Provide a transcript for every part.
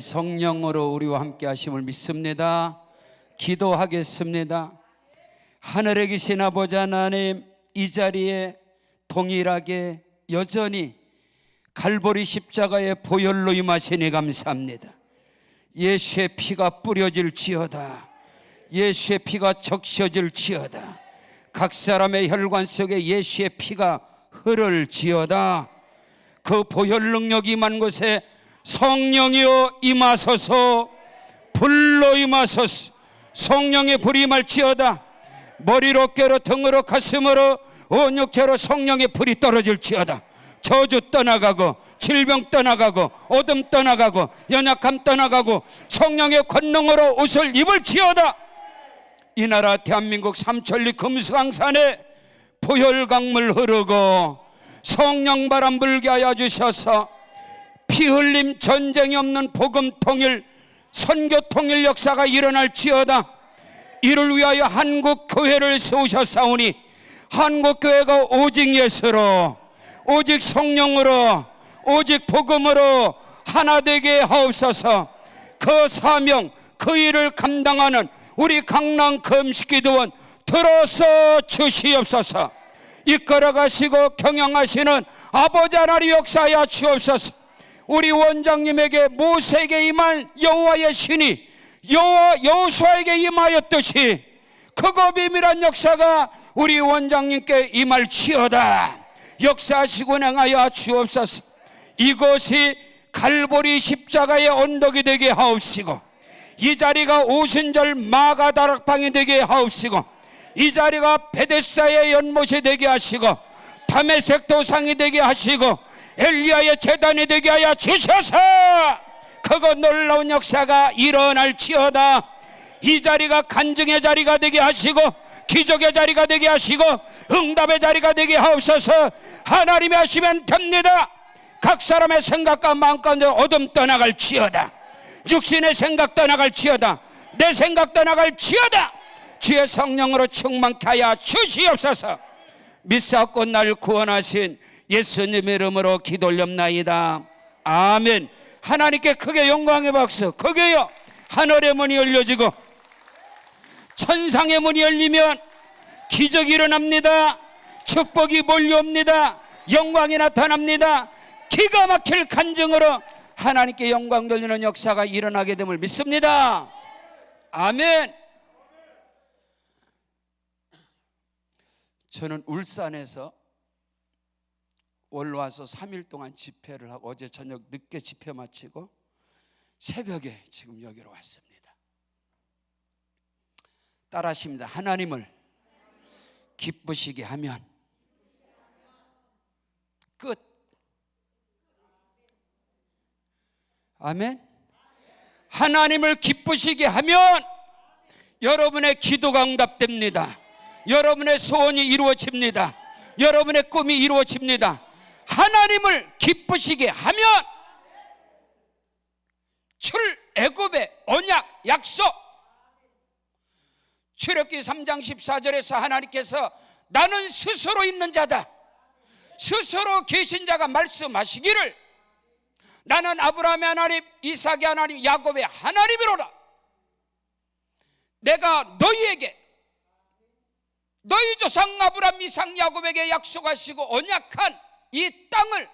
성령으로 우리와 함께 하심을 믿습니다. 기도하겠습니다. 하늘에 계신 아버지 하나님, 이 자리에 동일하게 여전히 갈보리 십자가의 보혈로 임하시니 감사합니다. 예수의 피가 뿌려질지어다. 예수의 피가 적셔질지어다. 각 사람의 혈관 속에 예수의 피가 흐를지어다. 그 보혈 능력이 임한 곳에 성령이여 임하소서. 불로 임하소서. 성령의 불이 임할지어다. 머리로 뼈로 등으로 가슴으로 온 육체로 성령의 불이 떨어질지어다. 저주 떠나가고 질병 떠나가고 어둠 떠나가고 연약함 떠나가고 성령의 권능으로 옷을 입을지어다. 이 나라 대한민국 삼천리 금수강산에 보혈 강물 흐르고 성령 바람 불게 하여 주셔서 피 흘림 전쟁이 없는 복음 통일 선교 통일 역사가 일어날지어다. 이를 위하여 한국 교회를 세우셨사오니 한국 교회가 오직 예수로 오직 성령으로 오직 복음으로 하나 되게 하옵소서. 그 사명 그 일을 감당하는 우리 강남 금식기도원 들어서 주시옵소서. 이끌어 가시고 경영하시는 아버지 하나님 역사하여 주옵소서. 우리 원장님에게 모세에게 임한 여호와의 신이 여호수아에게 임하였듯이 크고 비밀한 역사가 우리 원장님께 임할지어다. 역사하시고 행하여 주옵소서. 이곳이 갈보리 십자가의 언덕이 되게 하옵시고 이 자리가 오순절 마가 다락방이 되게 하옵시고 이 자리가 베데스다의 연못이 되게 하시고 다메섹 도상이 되게 하시고 엘리야의 제단이 되게 하여 주셔서 그거 놀라운 역사가 일어날지어다. 이 자리가 간증의 자리가 되게 하시고 기적의 자리가 되게 하시고 응답의 자리가 되게 하옵소서. 하나님이 하시면 됩니다. 각 사람의 생각과 마음 가운데 어둠 떠나갈지어다. 육신의 생각 떠나갈지어다. 내 생각 떠나갈지어다. 주의 성령으로 충만케 하여 주시옵소서. 믿사옵고 나를 구원하신 예수님의 이름으로 기도 올렵나이다. 아멘. 하나님께 크게 영광의 박수. 크게요. 하늘의 문이 열려지고 천상의 문이 열리면 기적이 일어납니다. 축복이 몰려옵니다. 영광이 나타납니다. 기가 막힐 간증으로 하나님께 영광 돌리는 역사가 일어나게 됨을 믿습니다. 아멘. 저는 울산에서 올라와서 3일 동안 집회를 하고 어제 저녁 늦게 집회 마치고 새벽에 지금 여기로 왔습니다. 따라하십니다. 하나님을 기쁘시게 하면 끝. 아멘. 하나님을 기쁘시게 하면 여러분의 기도가 응답됩니다. 여러분의 소원이 이루어집니다. 여러분의 꿈이 이루어집니다. 하나님을 기쁘시게 하면 출애굽의 언약 약속, 출애굽기 3장 14절에서 하나님께서 나는 스스로 있는 자다, 스스로 계신 자가 말씀하시기를 나는 아브라함의 하나님, 이삭의 하나님, 야곱의 하나님이로라. 내가 너희에게 너희 조상 아브라함, 이삭, 야곱에게 약속하시고 언약한 이 땅을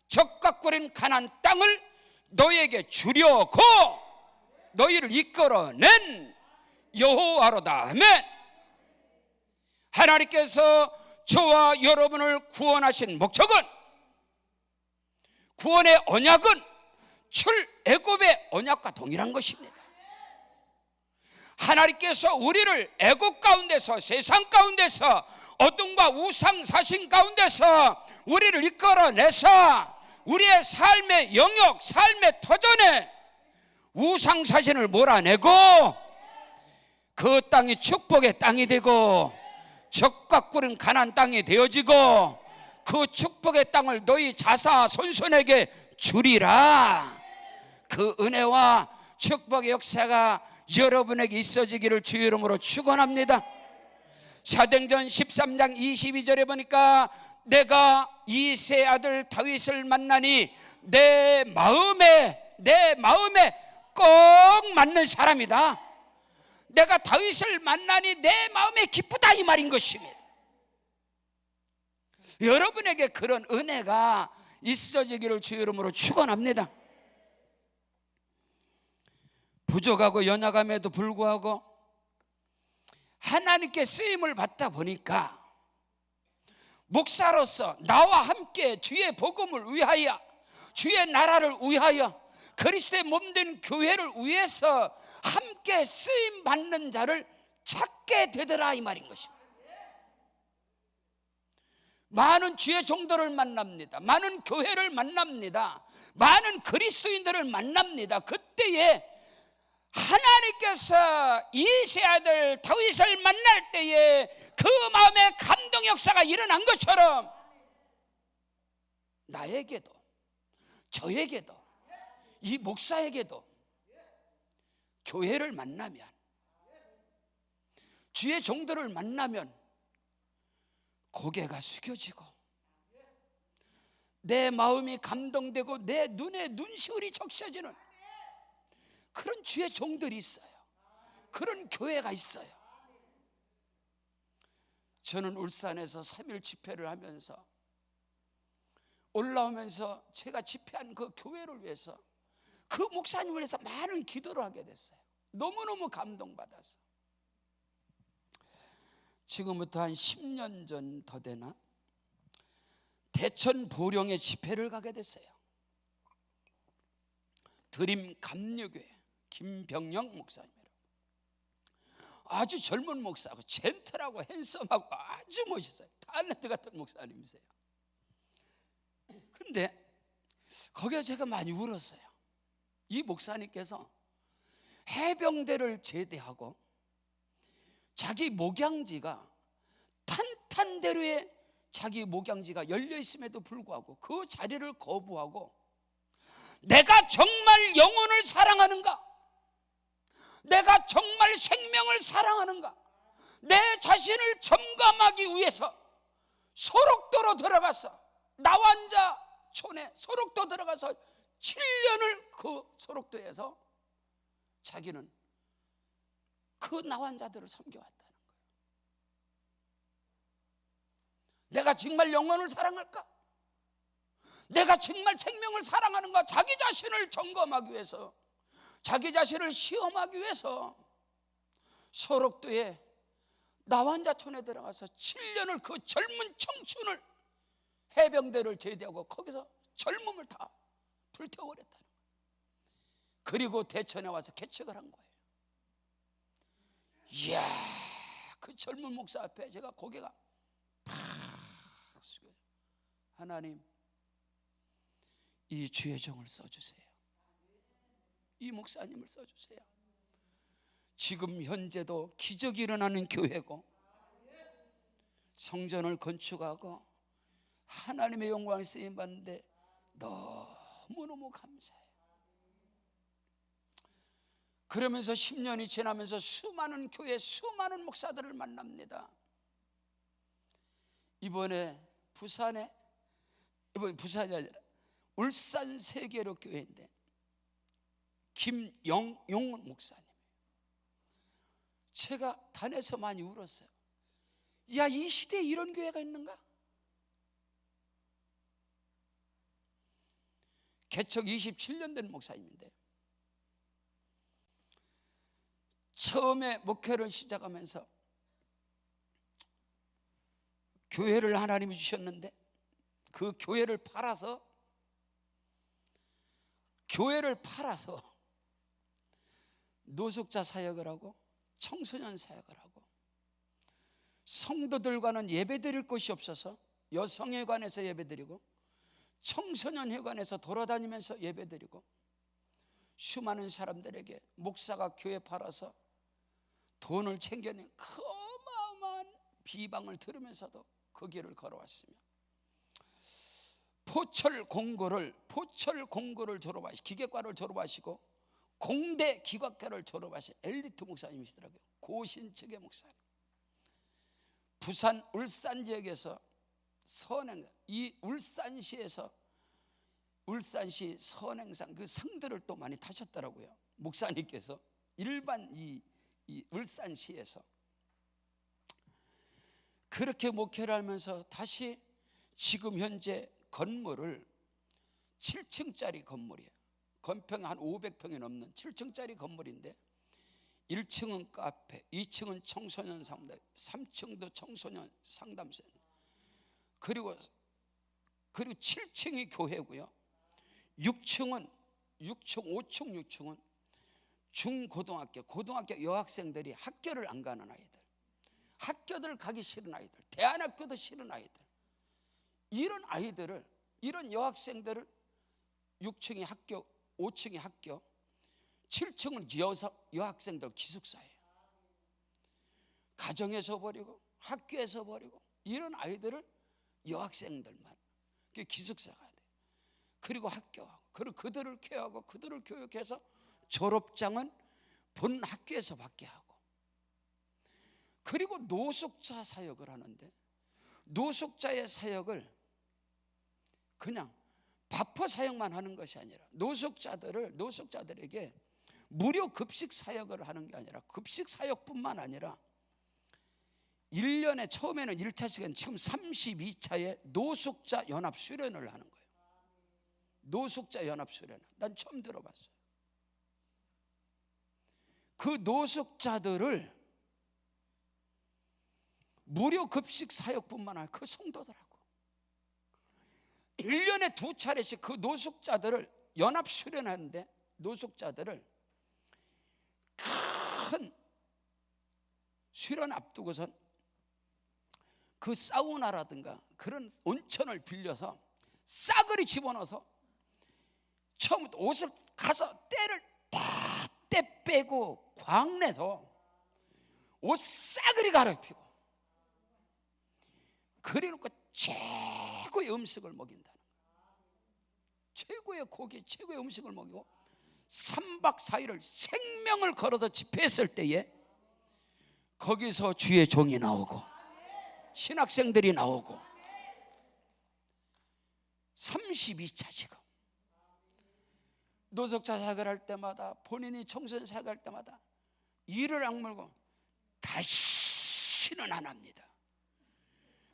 적과 꿀인 가나안 땅을 너희에게 주려고 너희를 이끌어낸 여호와로다. 아멘. 하나님께서 저와 여러분을 구원하신 목적은, 구원의 언약은 출애굽의 언약과 동일한 것입니다. 하나님께서 우리를 애국 가운데서, 세상 가운데서, 어둠과 우상 사신 가운데서 우리를 이끌어내서 우리의 삶의 영역, 삶의 터전에 우상 사신을 몰아내고 그 땅이 축복의 땅이 되고 적과 꿀은 가나안 땅이 되어지고 그 축복의 땅을 너희 자사 손손에게 주리라. 그 은혜와 축복의 역사가 여러분에게 있어지기를 주의 이름으로 축원합니다. 사도행전 13장 22절에 보니까 내가 이세 아들 다윗을 만나니 내 마음에 내 마음에 꼭 맞는 사람이다. 내가 다윗을 만나니 내 마음에 기쁘다, 이 말인 것입니다. 여러분에게 그런 은혜가 있어지기를 주의 이름으로 축원합니다. 부족하고 연약함에도 불구하고 하나님께 쓰임을 받다 보니까 목사로서 나와 함께 주의 복음을 위하여, 주의 나라를 위하여, 그리스도의 몸된 교회를 위해서 함께 쓰임 받는 자를 찾게 되더라, 이 말인 것입니다. 많은 주의 종들을 만납니다. 많은 교회를 만납니다. 많은 그리스도인들을 만납니다. 그때에 하나님께서 이새의 아들 다윗을 만날 때에 그 마음에 감동 역사가 일어난 것처럼 나에게도, 저에게도, 이 목사에게도 교회를 만나면, 주의 종들을 만나면 고개가 숙여지고 내 마음이 감동되고 내 눈에 눈시울이 적셔지는 그런 주의 종들이 있어요. 그런 교회가 있어요. 저는 울산에서 3일 집회를 하면서 올라오면서 제가 집회한 그 교회를 위해서, 그 목사님을 위해서 많은 기도를 하게 됐어요. 너무너무 감동받아서. 지금부터 한 10년 전 더 되나? 대천 보령에 집회를 가게 됐어요. 드림 감리교회 김병영 목사님이라고, 아주 젊은 목사고 젠틀하고 핸섬하고 아주 멋있어요. 탤런트 같은 목사님이세요. 그런데 거기서 제가 많이 울었어요. 이 목사님께서 해병대를 제대하고 자기 목양지가 탄탄대로에 자기 목양지가 열려 있음에도 불구하고 그 자리를 거부하고 내가 정말 영혼을 사랑하는가, 내가 정말 생명을 사랑하는가, 내 자신을 점검하기 위해서 소록도로 들어가서, 나완자촌에 소록도 들어가서 7년을 그 소록도에서 자기는 그 나완자들을 섬겨왔다는 거예요. 내가 정말 영혼을 사랑할까? 내가 정말 생명을 사랑하는가? 자기 자신을 점검하기 위해서, 자기 자신을 시험하기 위해서 소록도에 나완자촌에 들어가서 7년을 그 젊은 청춘을, 해병대를 제대하고 거기서 젊음을 다 불태워버렸다는 거예요. 그리고 대천에 와서 개척을 한 거예요. 이야, 그 젊은 목사 앞에 제가 고개가 팍 숙여요. 하나님, 이 주의 종을 써주세요. 이 목사님을 써주세요. 지금 현재도 기적이 일어나는 교회고 성전을 건축하고 하나님의 영광을 쓰임받는데 너무너무 감사해요. 그러면서 10년이 지나면서 수많은 교회, 수많은 목사들을 만납니다. 이번에 부산이 아니라 울산 세계로 교회인데 김영용 목사님, 제가 단에서 많이 울었어요. 야, 이 시대에 이런 교회가 있는가? 개척 27년 된 목사님인데 처음에 목회를 시작하면서 교회를 하나님이 주셨는데 그 교회를 팔아서 노숙자 사역을 하고 청소년 사역을 하고, 성도들과는 예배드릴 곳이 없어서 여성회관에서 예배드리고 청소년회관에서 돌아다니면서 예배드리고, 수많은 사람들에게 목사가 교회 팔아서 돈을 챙겨낸 그 어마어마한 비방을 들으면서도 그 길을 걸어왔으며, 포철 공고를 졸업하시고 기계과를 졸업하시고 공대 기각과를 졸업하신 엘리트 목사님이시더라고요. 고신측의 목사님. 부산 울산 지역에서 이 울산시에서 울산시 선행산 그 상들을 또 많이 타셨더라고요. 목사님께서 일반 이 울산시에서 그렇게 목회를 하면서 다시 지금 현재 건물을 7층짜리 건물이에요. 건평이 한 500평이 넘는 7층짜리 건물인데 1층은 카페, 2층은 청소년 상담, 3층도 청소년 상담센터, 그리고 7층이 교회고요. 5층, 6층은 중고등학교, 고등학교 여학생들이 학교를 안 가는 아이들, 학교들 가기 싫은 아이들, 대안학교도 싫은 아이들, 이런 아이들을, 이런 여학생들을 6층이 학교, 5층이 학교, 7층은 여학생들 기숙사예요. 가정에서 버리고 학교에서 버리고 이런 아이들을 여학생들만 기숙사 가야 돼. 그리고 학교하고, 그리고 그들을 케어하고 그들을 교육해서 졸업장은 본 학교에서 받게 하고, 그리고 노숙자 사역을 하는데 노숙자의 사역을 그냥 바포 사역만 하는 것이 아니라 노숙자들에게 무료 급식 사역을 하는 게 아니라, 급식 사역뿐만 아니라 1년에 처음에는 1차 시간, 지금 32차에 노숙자 연합 수련을 하는 거예요. 노숙자 연합 수련, 난 처음 들어봤어요. 그 노숙자들을 무료 급식 사역뿐만 아니라 그 성도들하고 1년에 2차례씩 그 노숙자들을 연합 수련하는데, 노숙자들을 큰 수련 앞두고선 그 사우나라든가 그런 온천을 빌려서 싸그리 집어넣어서 처음부터 옷을 가서 때를 다 때 빼고 광내서 옷 싸그리 갈아입히고, 그래놓고 최고의 음식을 먹인다는 거예요. 최고의 고기, 최고의 음식을 먹이고 3박 4일을 생명을 걸어서 집회했을 때에 거기서 주의 종이 나오고 신학생들이 나오고 32차 지금 노숙자 사역을 할 때마다, 본인이 청소년 사역을 할 때마다 이를 악물고 다시는 안 합니다.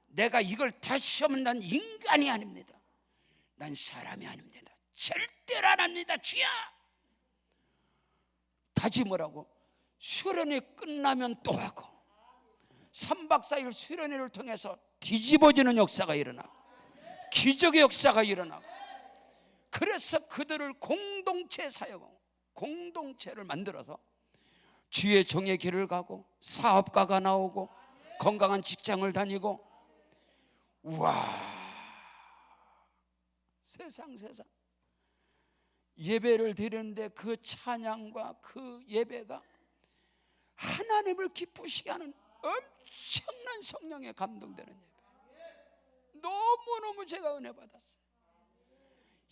내가 이걸 다시 하면 난 인간이 아닙니다. 난 사람이 아닙니다. 절대로 안 합니다. 주여! 다짐을 하고 수련회 끝나면 또 하고 3박 4일 수련회를 통해서 뒤집어지는 역사가 일어나고 기적의 역사가 일어나고, 그래서 그들을 공동체 사역하고 공동체를 만들어서 주의 종의 길을 가고 사업가가 나오고 건강한 직장을 다니고, 우와, 세상 예배를 드리는데 그 찬양과 그 예배가 하나님을 기쁘시게 하는 엄청난 성령에 감동되는 예배. 너무너무 제가 은혜 받았어요.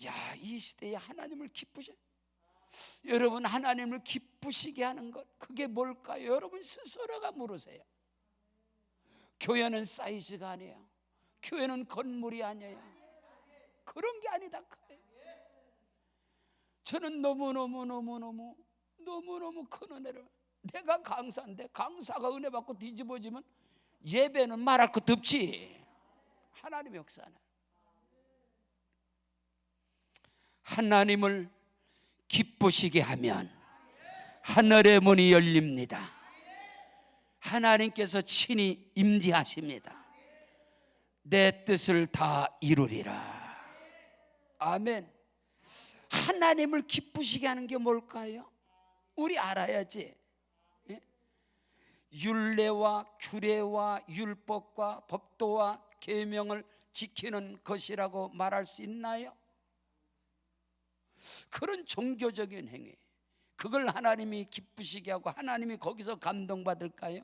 야, 이 시대에 하나님을 기쁘시게, 여러분 하나님을 기쁘시게 하는 것, 그게 뭘까요? 여러분 스스로가 물으세요. 교회는 사이즈가 아니에요. 교회는 건물이 아니에요. 그런 게 아니다. 저는 너무너무 큰 은혜를, 내가 강사인데 강사가 은혜 받고 뒤집어지면 예배는 말할 것도 없지. 하나님의 역사는 하나님을 기쁘시게 하면 하늘의 문이 열립니다. 하나님께서 친히 임재하십니다. 내 뜻을 다 이루리라. 아멘. 하나님을 기쁘시게 하는 게 뭘까요? 우리 알아야지. 예? 율례와 규례와 율법과 법도와 계명을 지키는 것이라고 말할 수 있나요? 그런 종교적인 행위, 그걸 하나님이 기쁘시게 하고 하나님이 거기서 감동받을까요?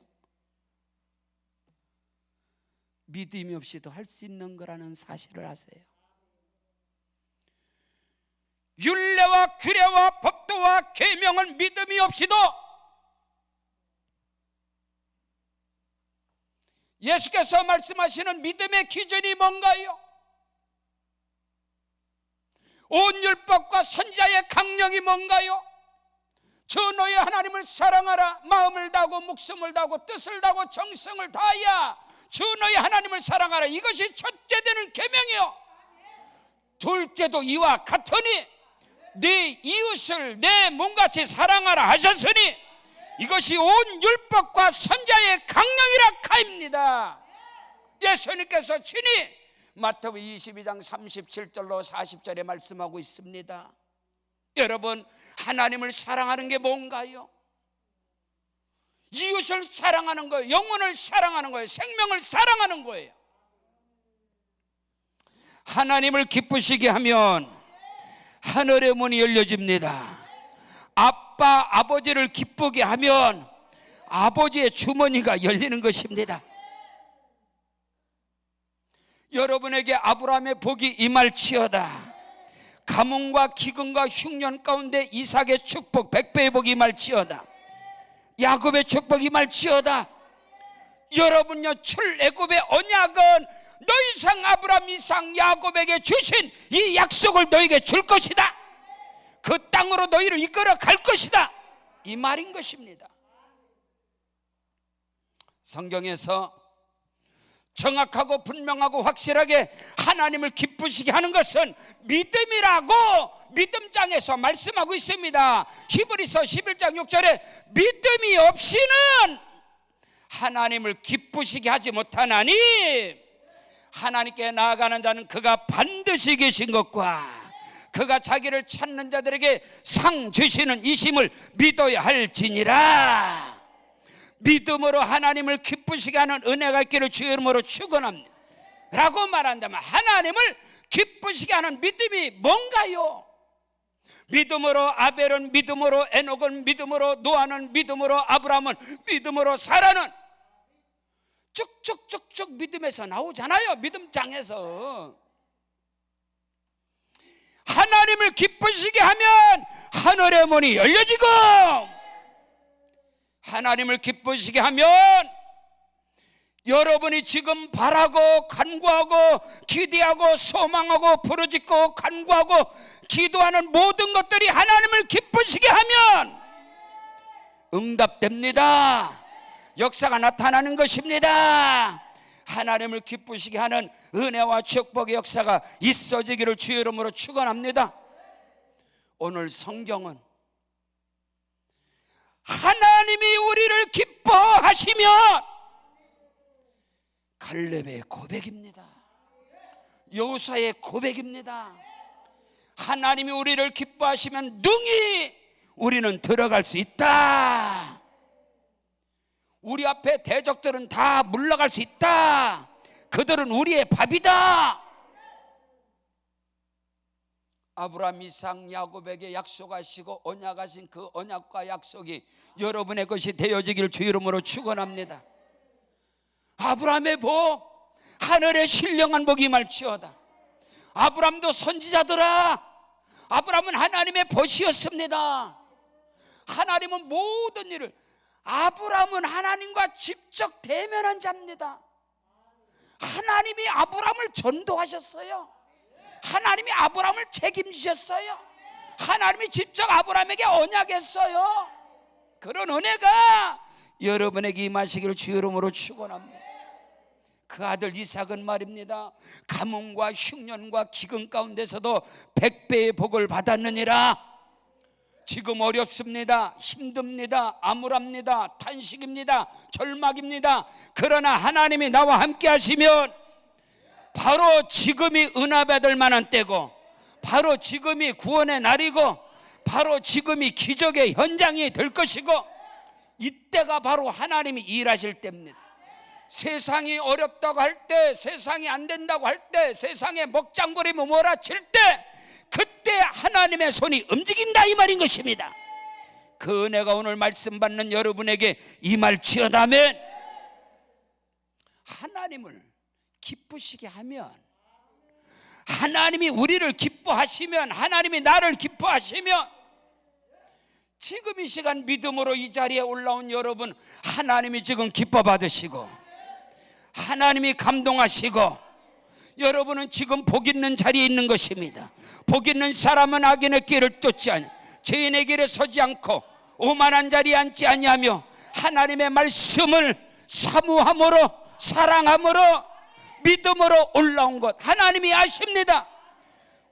믿음이 없이도 할 수 있는 거라는 사실을 아세요? 율례와 규례와 법도와 계명을 믿음이 없이도, 예수께서 말씀하시는 믿음의 기준이 뭔가요? 온 율법과 선지자의 강령이 뭔가요? 저 너희 하나님을 사랑하라. 마음을 다하고 목숨을 다하고 뜻을 다하고 정성을 다하여 저 너희 하나님을 사랑하라. 이것이 첫째 되는 계명이요. 둘째도 이와 같으니 네 이웃을 내 몸같이 사랑하라 하셨으니 이것이 온 율법과 선지자의 강령이라 카입니다. 예수님께서 친히 마태복음 22장 37절로 40절에 말씀하고 있습니다. 여러분, 하나님을 사랑하는 게 뭔가요? 이웃을 사랑하는 거예요. 영혼을 사랑하는 거예요. 생명을 사랑하는 거예요. 하나님을 기쁘시게 하면 하늘의 문이 열려집니다. 아빠, 아버지를 기쁘게 하면 아버지의 주머니가 열리는 것입니다. 여러분에게 아브라함의 복이 임할지어다. 가뭄과 기근과 흉년 가운데 이삭의 축복 100배의 복이 임할지어다. 야곱의 축복이 임할지어다. 여러분요, 출애굽의 언약은 너 이상 아브라함, 이삭, 야곱에게 주신 이 약속을 너에게 줄 것이다. 그 땅으로 너희를 이끌어 갈 것이다. 이 말인 것입니다. 성경에서 정확하고 분명하고 확실하게 하나님을 기쁘시게 하는 것은 믿음이라고 믿음장에서 말씀하고 있습니다. 히브리서 11장 6절에 믿음이 없이는 하나님을 기쁘시게 하지 못하나니 하나님께 나아가는 자는 그가 반드시 계신 것과 그가 자기를 찾는 자들에게 상 주시는 이심을 믿어야 할지니라. 믿음으로 하나님을 기쁘시게 하는 은혜가 있기를 주의 이름으로 축원합니다 라고 말한다면 하나님을 기쁘시게 하는 믿음이 뭔가요? 믿음으로 아벨은 믿음으로 에녹은 믿음으로 노아는 믿음으로 아브라함은 믿음으로 사라는 쭉쭉쭉쭉 믿음에서 나오잖아요. 믿음장에서. 하나님을 기쁘시게 하면 하늘의 문이 열려지고 하나님을 기쁘시게 하면 여러분이 지금 바라고 간구하고 기대하고 소망하고 부르짖고 간구하고 기도하는 모든 것들이 하나님을 기쁘시게 하면 응답됩니다. 역사가 나타나는 것입니다. 하나님을 기쁘시게 하는 은혜와 축복의 역사가 있어지기를 주의 이름으로 축원합니다. 오늘 성경은 하나님이 우리를 기뻐하시면 갈렙의 고백입니다. 여호수아의 고백입니다. 하나님이 우리를 기뻐하시면 능히 우리는 들어갈 수 있다. 우리 앞에 대적들은 다 물러갈 수 있다. 그들은 우리의 밥이다. 아브라함, 이삭, 야곱에게 약속하시고 언약하신 그 언약과 약속이 여러분의 것이 되어지길 주 이름으로 축원합니다. 아브라함의 복, 하늘의 신령한 복이 임할지어다. 아브라함도 선지자더라. 아브라함은 하나님의 벗이었습니다. 하나님은 모든 일을, 아브라함은 하나님과 직접 대면한 자입니다. 하나님이 아브라함을 전도하셨어요. 하나님이 아브라함을 책임지셨어요. 하나님이 직접 아브라함에게 언약했어요. 그런 은혜가 여러분에게 임하시기를 주 이름으로 축원합니다. 그 아들 이삭은 말입니다. 가뭄과 흉년과 기근 가운데서도 100배의 복을 받았느니라. 지금 어렵습니다. 힘듭니다. 암울합니다. 탄식입니다. 절망입니다. 그러나 하나님이 나와 함께 하시면 바로 지금이 은혜 받을 만한 때고, 바로 지금이 구원의 날이고, 바로 지금이 기적의 현장이 될 것이고, 이때가 바로 하나님이 일하실 때입니다. 세상이 어렵다고 할 때, 세상이 안 된다고 할 때, 세상에 먹장거리며 몰아칠 때, 그때 하나님의 손이 움직인다 이 말인 것입니다. 그 은혜가 오늘 말씀 받는 여러분에게 임할지어다면 하나님을 기쁘시게 하면, 하나님이 우리를 기뻐하시면, 하나님이 나를 기뻐하시면, 지금 이 시간 믿음으로 이 자리에 올라온 여러분, 하나님이 지금 기뻐 받으시고 하나님이 감동하시고 여러분은 지금 복 있는 자리에 있는 것입니다. 복 있는 사람은 악인의 길을 쫓지 않아 죄인의 길에 서지 않고 오만한 자리에 앉지 아니하며 하나님의 말씀을 사모함으로 사랑함으로 믿음으로 올라온 것 하나님이 아십니다.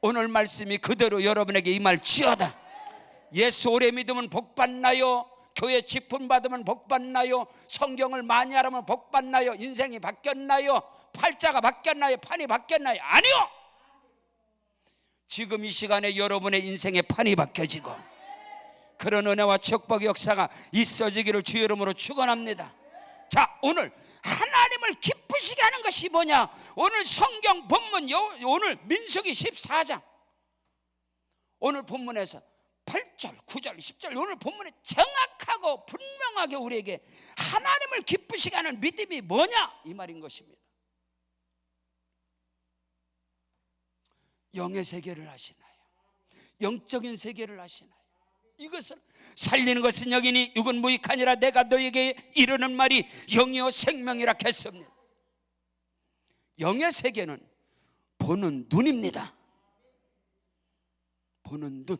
오늘 말씀이 그대로 여러분에게 임할지어다. 예수 오래 믿으면 복받나요? 교회 직분 받으면 복받나요? 성경을 많이 알으면 복받나요? 인생이 바뀌었나요? 팔자가 바뀌었나요? 판이 바뀌었나요? 아니요. 지금 이 시간에 여러분의 인생의 판이 바뀌어지고 그런 은혜와 축복의 역사가 있어지기를 주의 이름으로 축원합니다. 자, 오늘 하나님을 기쁘시게 하는 것이 뭐냐? 오늘 성경 본문 오늘 민수기 14장 오늘 본문에서 8절, 9절, 10절 오늘 본문에 정확하고 분명하게 우리에게 하나님을 기쁘시게 하는 믿음이 뭐냐? 이 말인 것입니다. 영의 세계를 아시나요? 영적인 세계를 아시나요? 이것을 살리는 것은 영이니 육은 무익하니라 내가 너에게 이르는 말이 영이요 생명이라 했습니다. 영의 세계는 보는 눈입니다. 보는 눈.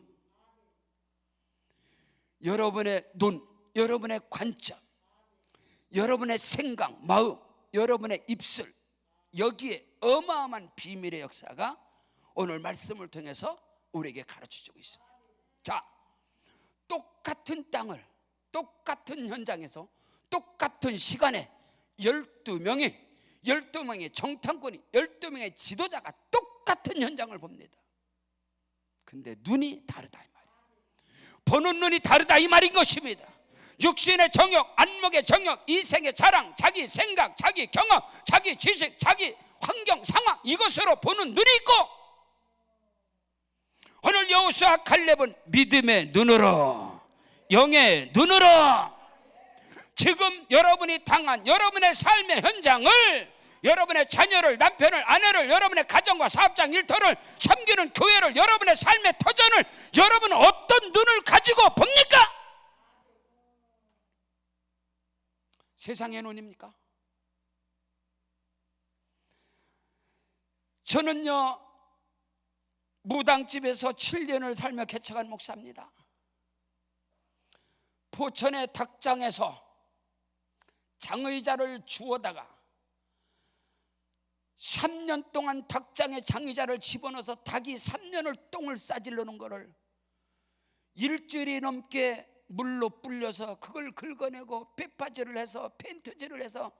여러분의 눈, 여러분의 관점, 여러분의 생각, 마음, 여러분의 입술 여기에 어마어마한 비밀의 역사가 오늘 말씀을 통해서 우리에게 가르쳐주고 있습니다. 자, 똑같은 땅을 똑같은 현장에서 똑같은 시간에 12명의 정탐꾼이 12명의 지도자가 똑같은 현장을 봅니다. 근데 눈이 다르다 이 말이에요. 보는 눈이 다르다 이 말인 것입니다. 육신의 정욕, 안목의 정욕, 이생의 자랑, 자기 생각, 자기 경험, 자기 지식, 자기 환경, 상황 이것으로 보는 눈이 있고 오늘 여호수아 칼렙은 믿음의 눈으로 영의 눈으로 지금 여러분이 당한 여러분의 삶의 현장을 여러분의 자녀를 남편을 아내를 여러분의 가정과 사업장 일터를 섬기는 교회를 여러분의 삶의 터전을 여러분은 어떤 눈을 가지고 봅니까? 세상의 눈입니까? 저는요 무당집에서 7년을 살며 개척한 목사입니다. 포천의 닭장에서 장의자를 주워다가 3년 동안 닭장에 장의자를 집어넣어서 닭이 3년을 똥을 싸질러는 거를 일주일이 넘게 물로 불려서 그걸 긁어내고 빼빠지를 해서 페인트질을 해서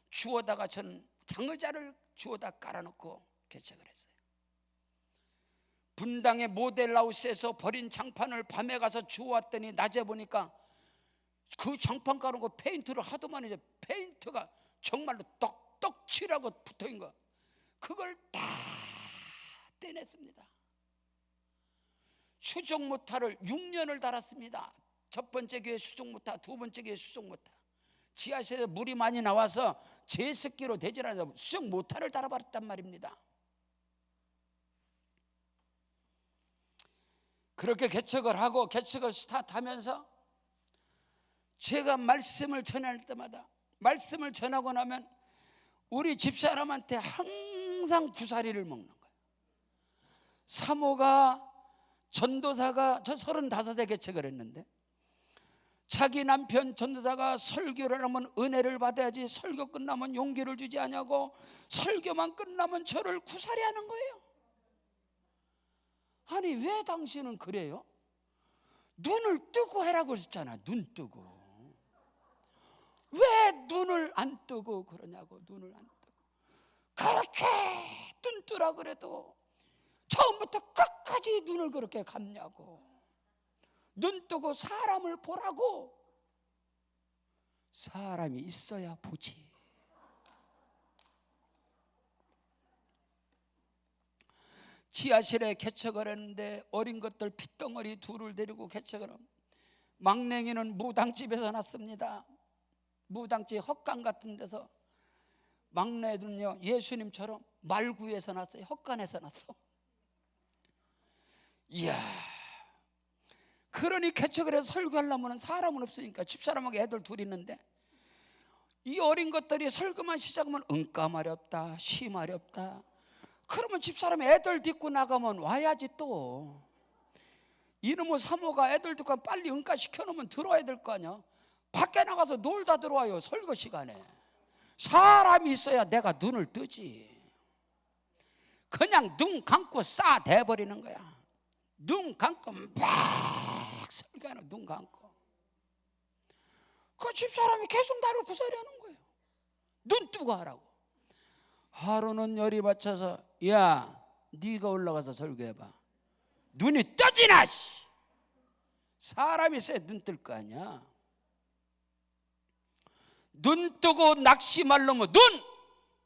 주워다가 전 장의자를 주워다 깔아놓고 개척을 했어요. 분당의 모델하우스에서 버린 장판을 밤에 가서 주워왔더니 낮에 보니까 그 장판 깔아놓고 페인트를 하도 많이 해서 페인트가 정말로 떡떡 칠하고 붙어있는 거 그걸 다 떼냈습니다. 수정모타를 6년을 달았습니다. 첫 번째 교회 수정모타, 두 번째 교회 수정모타. 지하실에 물이 많이 나와서 제습기로 되질 않아서 수정모타를 달아버렸단 말입니다. 그렇게 개척을 하고 개척을 스타트하면서 제가 말씀을 전할 때마다 말씀을 전하고 나면 우리 집사람한테 항상 구사리를 먹는 거예요. 사모가 전도사가 저 35세 개척을 했는데 자기 남편 전도사가 설교를 하면 은혜를 받아야지 설교 끝나면 용기를 주지 않냐고 설교만 끝나면 저를 구사리하는 거예요. 아니 왜 당신은 그래요? 눈을 뜨고 하라고 했잖아. 눈 뜨고. 왜 눈을 안 뜨고 그러냐고. 눈을 안 뜨고 그렇게 눈 뜨라 그래도 처음부터 끝까지 눈을 그렇게 감냐고. 눈 뜨고 사람을 보라고. 사람이 있어야 보지. 지하실에 개척을 했는데 어린 것들 핏덩어리 둘을 데리고 개척을 합니다. 막냉이는 무당집에서 났습니다. 무당집 헛간 같은 데서. 막내들은요 예수님처럼 말구에서 났어요. 헛간에서 났어. 이야, 그러니 개척을 해서 설교하려면 사람은 없으니까 집사람하고 애들 둘 있는데 이 어린 것들이 설교만 시작하면 은까 말이 없다, 시 말이 없다, 그러면 집사람이 애들 데리고 나가면 와야지. 또 이놈의 사모가 애들 데리고 빨리 응가 시켜놓으면 들어와야 될 거 아니야. 밖에 나가서 놀다 들어와요. 설거 시간에. 사람이 있어야 내가 눈을 뜨지. 그냥 눈 감고 싸 대버리는 거야. 눈 감고 막 설교하는, 눈 감고. 그 집사람이 계속 나를 구설하는 거예요. 눈 뜨고 하라고. 하루는 열이 받쳐서, 야, 네가 올라가서 설교해봐. 눈이 떠지나. 사람이 있어야 눈 뜰 거 아니야. 눈 뜨고 낙심하려면 눈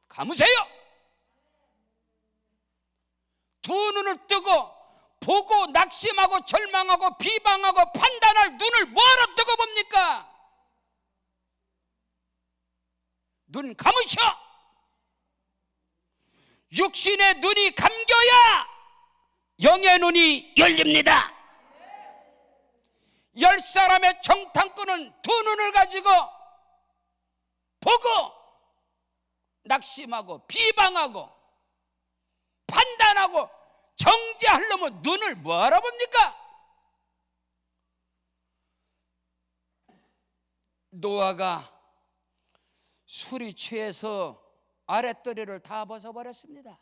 감으세요. 두 눈을 뜨고 보고 낙심하고 절망하고 비방하고 판단할 눈을 뭐하러 뜨고 봅니까? 눈 감으셔. 육신의 눈이 감겨야 영의 눈이 열립니다. 10사람의 정탐꾼은 두 눈을 가지고 보고 낙심하고 비방하고 판단하고 정죄하려면 눈을 뭐하러 봅니까? 노아가 술이 취해서 아랫도리를 다 벗어버렸습니다.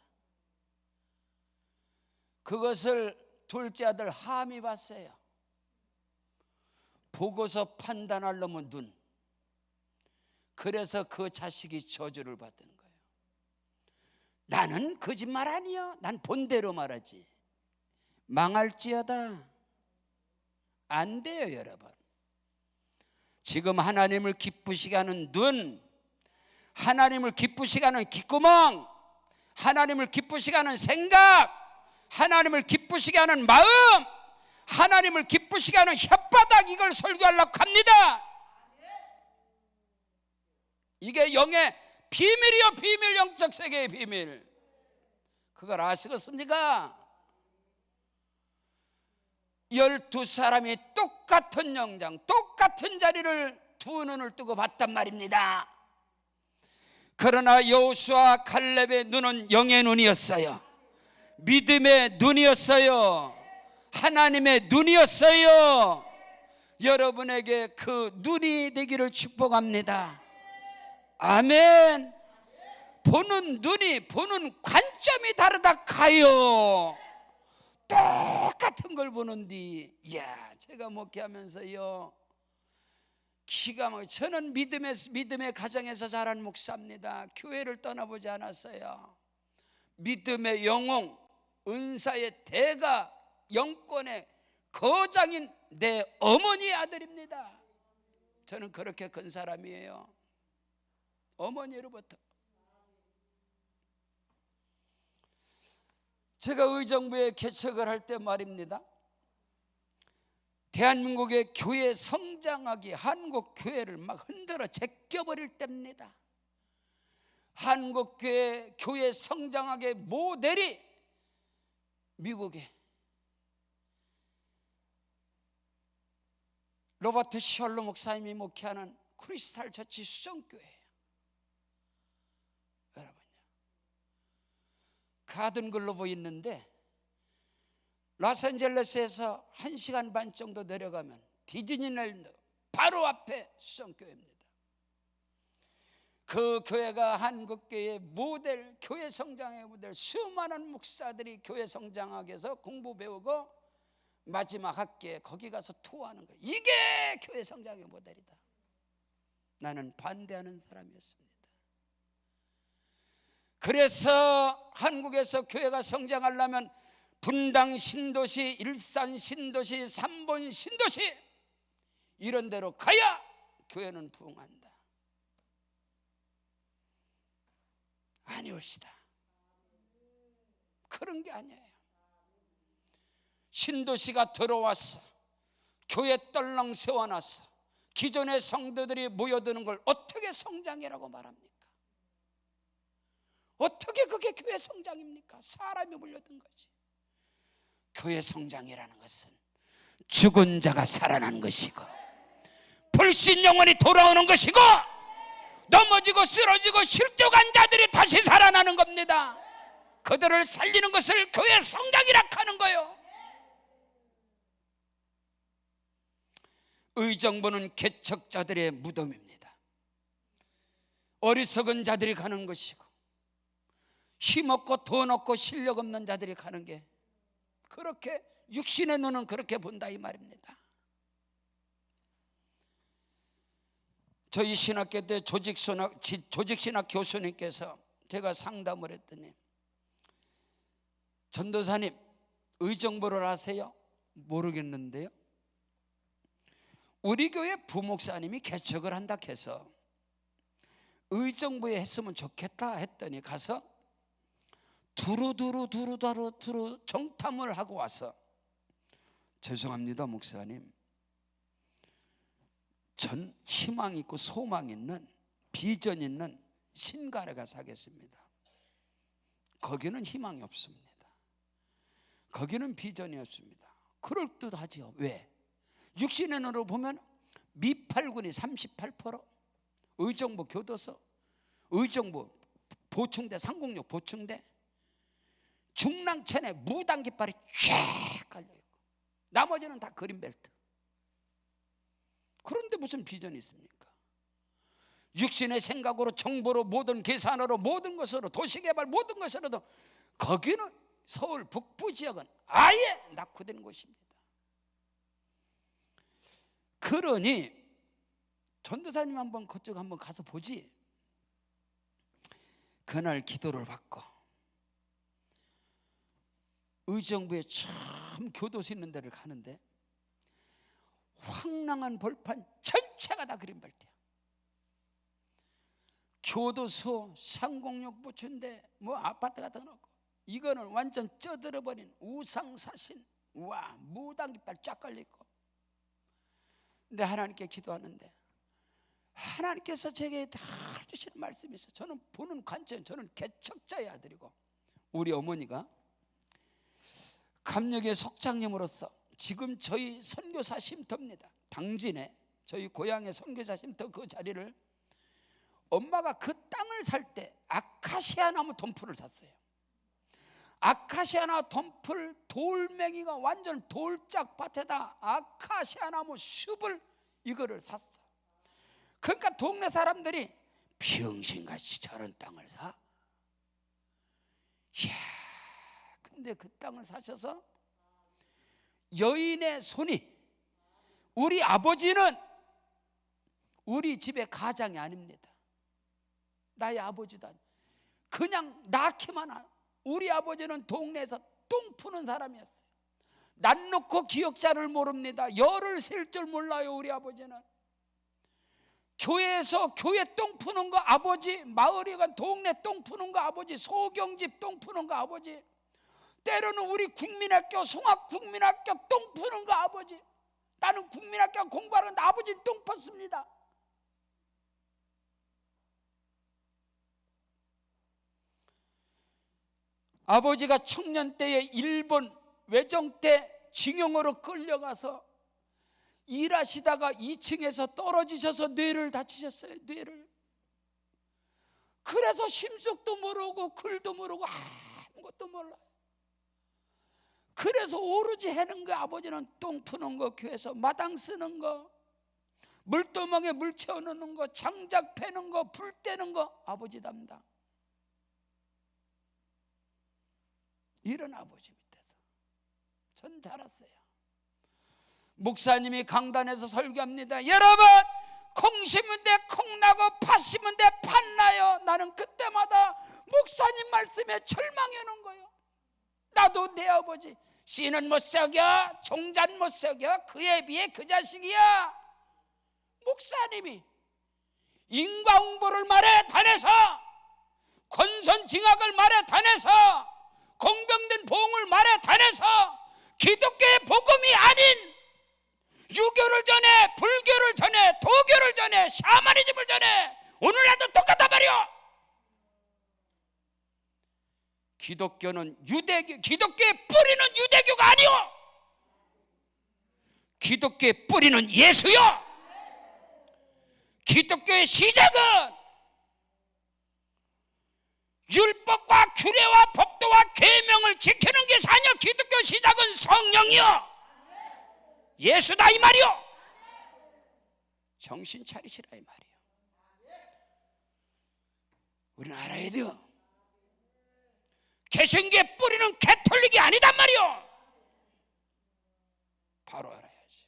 그것을 둘째 아들 함이 봤어요. 보고서 판단하려면 눈. 그래서 그 자식이 저주를 받은 거예요. 나는 거짓말 아니야. 난 본대로 말하지. 망할지어다. 안 돼요, 여러분. 지금 하나님을 기쁘시게 하는 눈, 하나님을 기쁘시게 하는 귓구멍, 하나님을 기쁘시게 하는 생각, 하나님을 기쁘시게 하는 마음, 하나님을 기쁘시게 하는 혓바닥, 이걸 설교하려고 합니다. 이게 영의 비밀이요, 비밀. 영적 세계의 비밀. 그걸 아시겠습니까? 12사람이 똑같은 영장, 똑같은 자리를 두 눈을 뜨고 봤단 말입니다. 그러나 여호수아 칼렙의 눈은 영의 눈이었어요. 믿음의 눈이었어요. 하나님의 눈이었어요. 여러분에게 그 눈이 되기를 축복합니다. 아멘. 보는 눈이, 보는 관점이 다르다 카요. 똑같은 걸 보는디, 이야, 제가 목회하면서요, 기가 막혀. 저는 믿음의 가정에서 자란 목사입니다. 교회를 떠나보지 않았어요. 믿음의 영웅, 은사의 대가, 영권의 거장인 내 어머니의 아들입니다. 저는 그렇게 큰 사람이에요. 어머니로부터. 제가 의정부에 개척을 할 때 말입니다, 대한민국의 교회 성장하기, 한국 교회를 막 흔들어 제껴버릴 때입니다. 한국 교회 성장하게 모델이 미국의 로버트 시얼로 목사님이 목회하는 크리스탈 처치 수정교회예요. 여러분요, 가든 글로브 있는데 로스앤젤레스에서 1시간 반 정도 내려가면 디즈니랜드 바로 앞에 수정교회입니다. 그 교회가 한국교회의 모델, 교회 성장의 모델. 수많은 목사들이 교회 성장하기 위해서 공부 배우고 마지막 학기에 거기 가서 투어하는 거예요. 이게 교회 성장의 모델이다. 나는 반대하는 사람이었습니다. 그래서 한국에서 교회가 성장하려면 분당 신도시, 일산 신도시, 삼본 신도시 이런 데로 가야 교회는 부흥한다. 아니옵시다. 그런 게 아니에요. 신도시가 들어왔어, 교회 떨렁 세워놨어, 기존의 성도들이 모여드는 걸 어떻게 성장이라고 말합니까? 어떻게 그게 교회 성장입니까? 사람이 몰려든 거지. 교회 성장이라는 것은 죽은 자가 살아나는 것이고, 불신 영혼이 돌아오는 것이고, 넘어지고 쓰러지고 실족한 자들이 다시 살아나는 겁니다. 그들을 살리는 것을 교회 성장이라 하는 거예요. 의정부는 개척자들의 무덤입니다. 어리석은 자들이 가는 것이고 힘없고 돈 없고 실력 없는 자들이 가는 게, 그렇게 육신의 눈은 그렇게 본다 이 말입니다. 저희 신학교 때 조직신학 교수님께서 제가 상담을 했더니, 전도사님 의정부를 아세요? 모르겠는데요. 우리 교회 부목사님이 개척을 한다 해서 의정부에 했으면 좋겠다 했더니 가서 두루두루 정탐을 하고 와서, 죄송합니다 목사님, 전 희망 있고 소망 있는 비전 있는 신가래 가서 하겠습니다. 거기는 희망이 없습니다. 거기는 비전이 없습니다. 그럴듯하지요. 왜? 육신의 눈으로 보면 미팔군이 38%, 의정부 교도소, 의정부 보충대, 상공역 보충대, 중랑천에 무당 깃발이 쫙 깔려있고 나머지는 다 그린벨트. 그런데 무슨 비전이 있습니까? 육신의 생각으로, 정보로, 모든 계산으로, 모든 것으로, 도시개발 모든 것으로도 거기는 서울 북부 지역은 아예 낙후된 곳입니다. 그러니 전도사님 한번 그쪽 한번 가서 보지. 그날 기도를 받고 의정부에 참 교도소 있는 데를 가는데 황량한 벌판 전체가 다 그린벨트야. 교도소, 상공역 보충대, 뭐 아파트 같은 거 없고, 이거는 완전 쪄들어버린 우상사신, 와 무당 깃발 쫙 깔려있고. 근데 하나님께 기도하는데 하나님께서 제게 다 주시는 말씀이 있어요. 저는 보는 관점, 저는 개척자의 아들이고, 우리 어머니가 감력의 속장님으로서 지금 저희 선교사 쉼터입니다. 당진에 저희 고향의 선교사 쉼터 그 자리를, 엄마가 그 땅을 살 때 아카시아 나무 덤풀을 샀어요. 아카시아 나무 덤풀, 돌멩이가 완전 돌짝 밭에다 아카시아 나무 숲을 이거를 샀어. 그러니까 동네 사람들이 병신같이 저런 땅을 사? 이야, 근데 그 땅을 사셔서 여인의 손이, 우리 아버지는 우리 집의 가장이 아닙니다. 나의 아버지도 아니에요. 그냥 낳기만 한, 우리 아버지는 동네에서 똥 푸는 사람이었어요. 난 놓고 기억자를 모릅니다. 열을 셀 줄 몰라요. 우리 아버지는 교회에서 교회 똥 푸는 거 아버지, 마을에 간 동네 똥 푸는 거 아버지, 소경집 똥 푸는 거 아버지, 때로는 우리 국민학교, 송악국민학교 똥 푸는 거 아버지. 나는 국민학교 공부하는데 아버지는 똥 팠습니다. 아버지가 청년 때에 일본 외정 때 징용으로 끌려가서 일하시다가 2층에서 떨어지셔서 뇌를 다치셨어요. 뇌를. 그래서 심속도 모르고 글도 모르고 아무것도 몰라요. 그래서 오로지 해는 거, 아버지는 똥 푸는 거, 교회에서 마당 쓰는 거, 물도망에 물 채워놓는 거, 장작 패는 거, 불 떼는 거 아버지 담당. 이런 아버지 밑에서 전 자랐어요. 목사님이 강단에서 설교합니다. 여러분, 콩 심은 데 콩 나고 팥 심은 데 팥 나요. 나는 그때마다 목사님 말씀에 절망해 놓은 거예요. 나도 내 아버지 씨는 못 썩여, 종자는 못 썩여, 그에 비해 그 자식이야. 목사님이 인과응보를 말해 다내서, 권선징악을 말해 다내서, 공병된 보응을 말해 다내서 기독교의 복음이 아닌 유교를 전해, 불교를 전해, 도교를 전해, 샤머니즘을 전해. 오늘날도 똑같단 말이야. 기독교는 유대교, 기독교의 뿌리는 유대교가 아니요, 기독교의 뿌리는 예수요. 기독교의 시작은 율법과 규례와 법도와 계명을 지키는 게 사냐. 기독교 시작은 성령이요 예수다 이 말이요. 정신 차리시라 이 말이요. 우리는 알아야 돼요. 개신교의 뿌리는 개톨릭이 아니단 말이요. 바로 알아야지.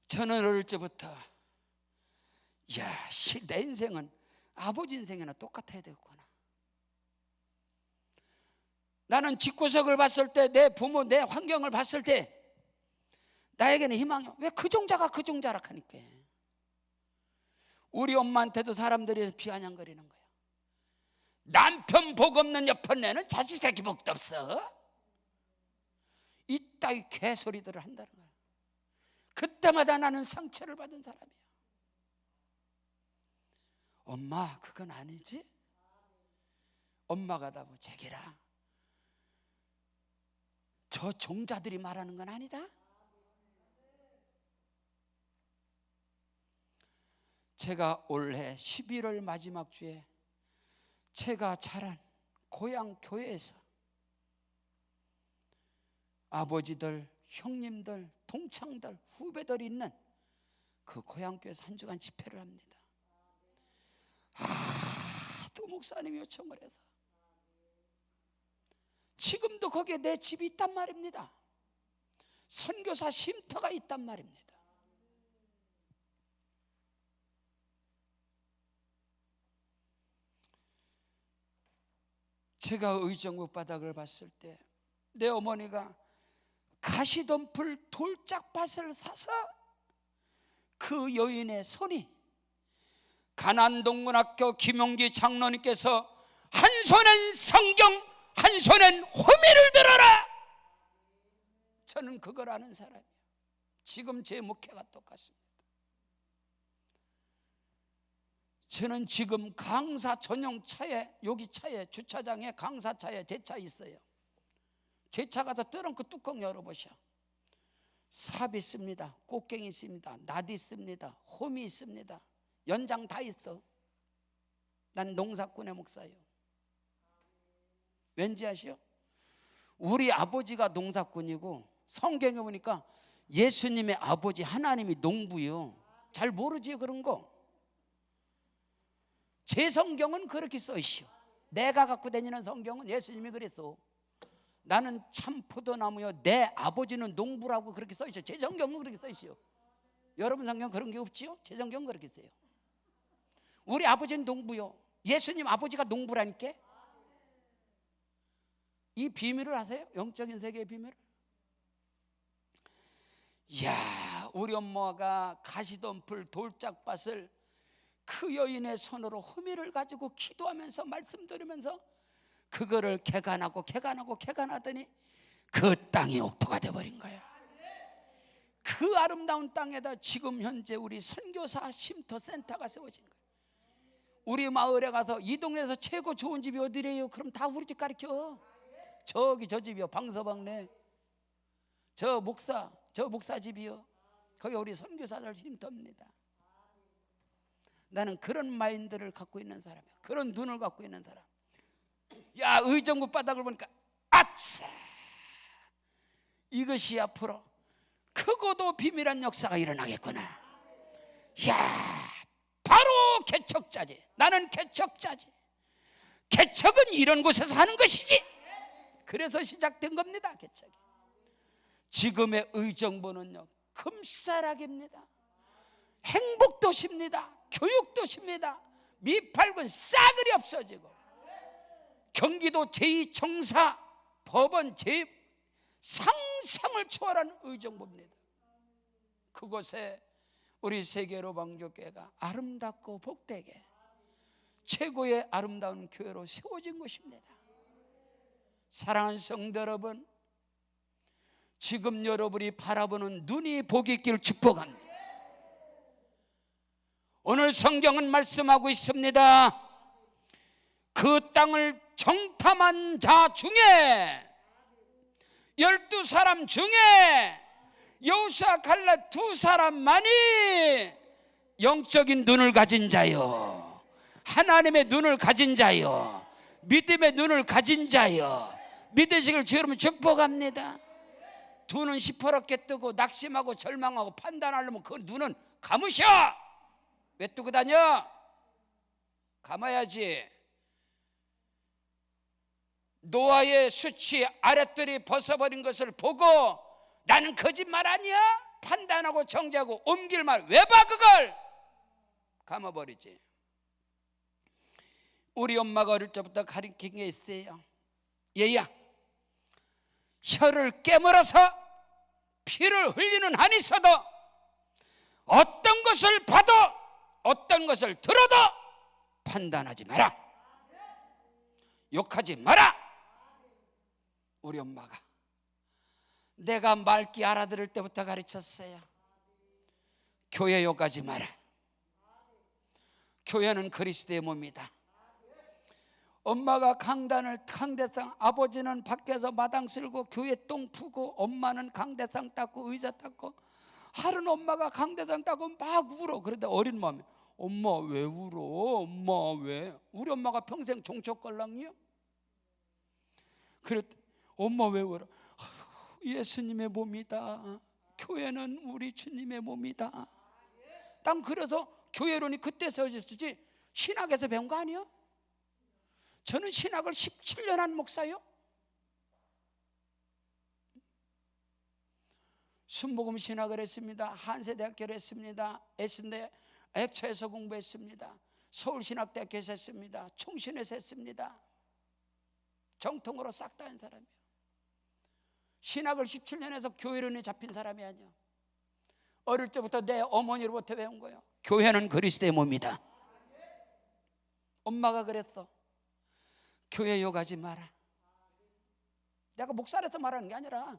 저는 어릴 때부터 내 인생은 아버지 인생이나 똑같아야 되겠구나. 나는 집구석을 봤을 때, 내 부모, 내 환경을 봤을 때 나에게는 희망이 왜 그 종자가 그 종자라 하니까. 우리 엄마한테도 사람들이 비아냥거리는 거야. 남편 복 없는 여편네는 자식 새끼 복도 없어. 이따위 개소리들을 한다는 거야. 그때마다 나는 상처를 받은 사람이야. 엄마 그건 아니지? 엄마가 나보고 제게라 저 종자들이 말하는 건 아니다. 제가 올해 11월 마지막 주에 제가 자란 고향 교회에서 아버지들, 형님들, 동창들, 후배들이 있는 그 고향 교회에서 한 주간 집회를 합니다. 또 목사님이 요청을 해서 지금도 거기에 내 집이 있단 말입니다. 선교사 쉼터가 있단 말입니다. 제가 의정부 바닥을 봤을 때 내 어머니가 가시덤불 돌짝밭을 사서 그 여인의 손이 가난동문학교 김용기 장로님께서 한 손엔 성경 한 손엔 호미를 들어라. 저는 그걸 아는 사람이에요. 지금 제 목회가 똑같습니다. 저는 지금 강사 전용 차에, 여기 차에, 주차장에 강사차에 제 차 있어요. 제 차 가서 트렁크 뚜껑 열어보셔. 삽 있습니다. 꽃갱이 있습니다. 낫 있습니다. 홈이 있습니다. 연장 다 있어. 난 농사꾼의 목사예요. 왠지 아시오? 우리 아버지가 농사꾼이고 성경에 보니까 예수님의 아버지 하나님이 농부요. 잘 모르지요 그런 거. 제 성경은 그렇게 써있어. 내가 갖고 다니는 성경은 예수님이 그랬어. 나는 참 포도나무요 내 아버지는 농부라고 그렇게 써있어. 제 성경은 그렇게 써있어. 여러분 성경 그런 게 없지요? 제 성경은 그렇게 써요. 우리 아버지는 농부요. 예수님 아버지가 농부라니까. 이 비밀을 아세요? 영적인 세계의 비밀을. 이야, 우리 엄마가 가시덤불 돌짝밭을 그 여인의 손으로 호미를 가지고 기도하면서 말씀 들으면서 그거를 개간하더니 그 땅이 옥토가 돼버린 거야. 그 아름다운 땅에다 지금 현재 우리 선교사 쉼터센터가 세워진 거야. 우리 마을에 가서 이 동네에서 최고 좋은 집이 어디래요? 그럼 다 우리 집 가르쳐. 저기 저 집이요, 방서방네. 저 목사 집이요. 거기 우리 선교사들 쉼터입니다. 나는 그런 마인드를 갖고 있는 사람이야. 그런 눈을 갖고 있는 사람. 야, 의정부 바닥을 보니까 아차, 이것이 앞으로 크고도 비밀한 역사가 일어나겠구나. 야, 바로 개척자지. 나는 개척자지. 개척은 이런 곳에서 하는 것이지. 그래서 시작된 겁니다. 개척이. 지금의 의정부는요 금싸락입니다. 행복도시입니다. 교육도시입니다. 미팔군 싸그리 없어지고 경기도 제2청사 법원 상상을 초월한 의정부입니다. 그곳에 우리 세계로 방조교회가 아름답고 복되게 최고의 아름다운 교회로 세워진 것입니다. 사랑하는 성도 여러분, 지금 여러분이 바라보는 눈이 복이 있기를 축복합니다. 오늘 성경은 말씀하고 있습니다. 그 땅을 정탐한 자 중에 12사람 중에 여호수아 갈렙 2사람만이 영적인 눈을 가진 자요, 하나님의 눈을 가진 자여, 믿음의 눈을 가진 자여, 믿으시길 주 여러분 축복합니다. 두 눈 시퍼렇게 뜨고 낙심하고 절망하고 판단하려면 그 눈은 감으셔. 왜 뜨고 다녀? 감아야지. 노아의 수치 아랫들이 벗어버린 것을 보고 나는 거짓말 아니야? 판단하고 정죄하고 옮길 말 왜 봐? 그걸 감아버리지. 우리 엄마가 어릴 때부터 가르친 게 있어요. 얘야, 혀를 깨물어서 피를 흘리는 한이 있어도 어떤 것을 봐도 어떤 것을 들어도 판단하지 마라, 욕하지 마라. 우리 엄마가 내가 맑게 알아들을 때부터 가르쳤어요. 교회 욕하지 마라. 교회는 그리스도의 몸이다. 엄마가 강대상, 아버지는 밖에서 마당 쓸고 교회 똥 푸고 엄마는 강대상 닦고 의자 닦고, 하루는 엄마가 강대상 닦고 막 울어. 그런데 어린 마음에 엄마 왜 울어? 엄마 왜? 우리 엄마가 평생 종초걸랑이요? 그랬더니 엄마 왜 울어? 예수님의 몸이다. 교회는 우리 주님의 몸이다. 난 그래서 교회론이 그때 세워졌지 신학에서 배운 거 아니에요? 저는 신학을 17년 한 목사요. 순복음 신학을 했습니다. 한세대학교를 했습니다. 애신대 액처에서 공부했습니다. 서울신학대학교에서 했습니다. 총신에서 했습니다. 정통으로 싹 다 한 사람이에요. 신학을 17년 해서 교회론에 잡힌 사람이 아니에요. 어릴 때부터 내 어머니로부터 배운 거예요. 교회는 그리스도의 몸이다. 엄마가 그랬어. 교회 욕하지 마라. 내가 목사라서 말하는 게 아니라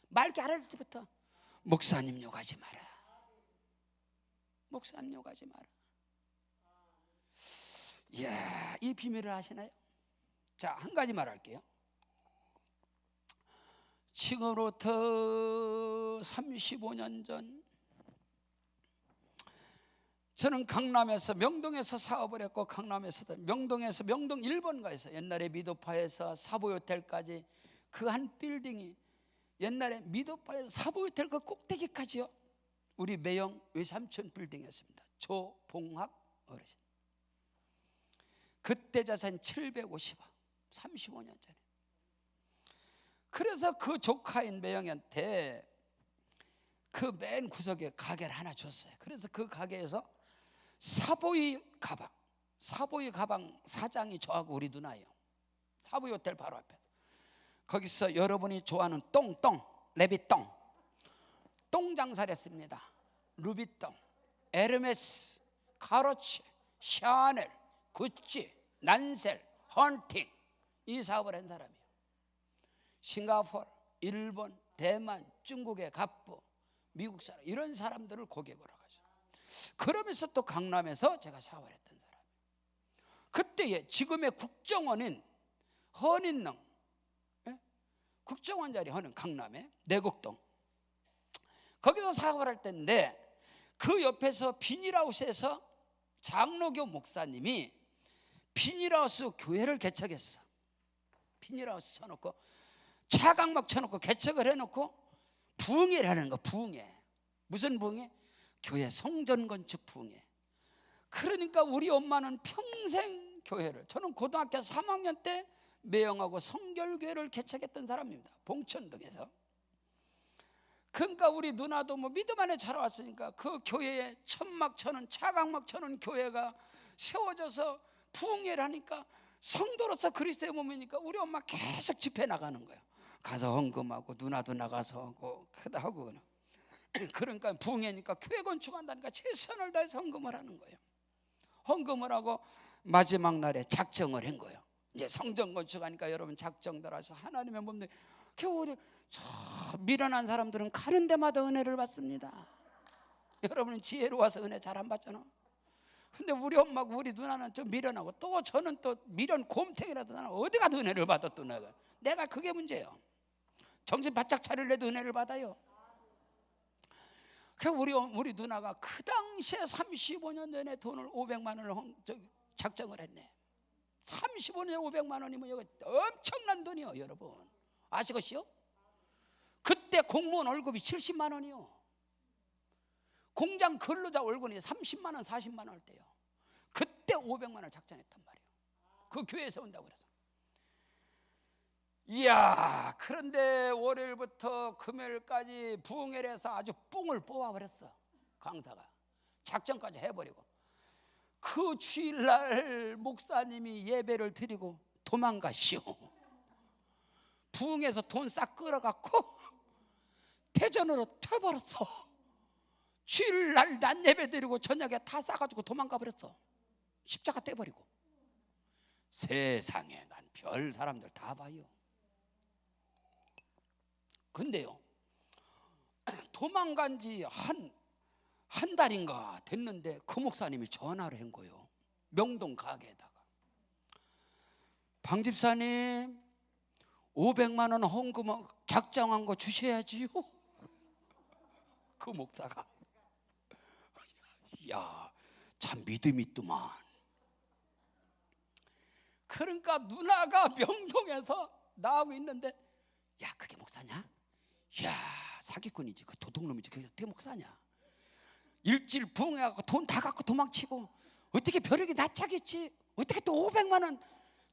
맑게 알아들 때부터 목사님 욕하지 마라. 목사님 욕하지 마라. 이야, 이 비밀을 아시나요? 자, 한 가지 말할게요. 지금으로부터 35년 전 저는 강남에서 명동에서 사업을 했고, 강남에서 명동에서 명동 1번가에서 옛날에 미도파에서 사보호텔까지 그 한 빌딩이 옛날에 미도파에서 사보호텔 그 꼭대기까지요. 우리 매형 외삼촌 빌딩이었습니다. 조봉학 어르신. 그때 자산 750억, 35년 전에. 그래서 그 조카인 매형한테 그 맨 구석에 가게를 하나 줬어요. 그래서 그 가게에서 사보이 가방 사장이 저하고 우리 누나예요. 사보이 호텔 바로 앞에. 거기서 여러분이 좋아하는 레비똥 장사를 했습니다. 루비똥, 에르메스, 카로치, 샤넬, 구찌, 난셀, 헌팅, 이 사업을 한 사람이에요. 싱가포르, 일본, 대만, 중국의 갑부, 미국 사람, 이런 사람들을 고객으로 가죠. 그러면서 또 강남에서 제가 사업을 했던 사람이에요. 그때에 지금의 국정원인 헌인릉, 국정원 자리 하는 강남에 내곡동, 거기서 사업을 할 때인데 그 옆에서 비닐하우스에서 장로교 목사님이 비닐하우스 교회를 개척했어. 비닐하우스 쳐놓고 차강막 쳐놓고 개척을 해놓고 부흥회를 하는 거. 부흥회. 무슨 부흥회? 교회 성전 건축 부흥회. 그러니까 우리 엄마는 평생 교회를, 저는 고등학교 3학년 때 매형하고 성결교회를 개척했던 사람입니다. 봉천동에서. 그러니까 우리 누나도 뭐 믿음 안에 자라왔으니까 그 교회에 천막 쳐는 차강막 쳐는 교회가 세워져서 부흥회를 하니까 성도로서 그리스도의 몸이니까 우리 엄마 계속 집회 나가는 거예요. 가서 헌금하고 누나도 나가서 하고 크다 하고. 그러니까 부흥회니까 교회 건축한다니까 최선을 다해서 헌금을 하는 거예요. 헌금을 하고 마지막 날에 작정을 한 거예요. 이제 성전 건축하니까 여러분 작정들 하셔서 하나님의 몸들. 겨우 저 미련한 사람들은 가는 데마다 은혜를 받습니다. 여러분은 지혜로워서 은혜 잘 안 받잖아. 근데 우리 엄마고 우리 누나는 좀 미련하고, 또 저는 또 미련 곰탱이라도 나는 어디 가도 은혜를 받아. 또 내가 그게 문제예요. 정신 바짝 차릴래도 은혜를 받아요. 우리 누나가 그 당시에 35년 전에 돈을 500만 원을 작정을 했네. 35년에 500만 원이면 이거 엄청난 돈이요, 여러분. 아시겠어요? 그때 공무원 월급이 70만 원이요. 공장 근로자 월급이 30만 원, 40만 원 할 때요. 그때 500만 원을 작정했단 말이에요. 그 교회에서 온다고 그래서. 이야, 그런데 월요일부터 금요일까지 부흥회에서 아주 뽕을 뽑아버렸어. 강사가 작정까지 해버리고, 그 주일날 목사님이 예배를 드리고 도망가시오. 부흥에서 돈 싹 끌어갖고 대전으로 튀어버렸어. 주일날 난 예배 드리고 저녁에 다 싸가지고 도망가 버렸어. 십자가 떼버리고. 세상에, 난 별 사람들 다 봐요. 근데요, 도망간 지 한 달인가 됐는데 그 목사님이 전화를 한 거예요. 명동 가게에다가. 방 집사님, 500만 원 헌금 작정한 거 주셔야지요. 그 목사가. 야, 참 믿음이 있더만. 그러니까 누나가 명동에서 나하고 있는데, 야, 그게 목사냐? 야, 사기꾼이지, 그 도둑놈이지, 그게 어떻게 목사냐? 일주일 부흥해갖고 돈 다 갖고 도망치고 어떻게 벼룩이 낯차겠지? 어떻게 또 500만 원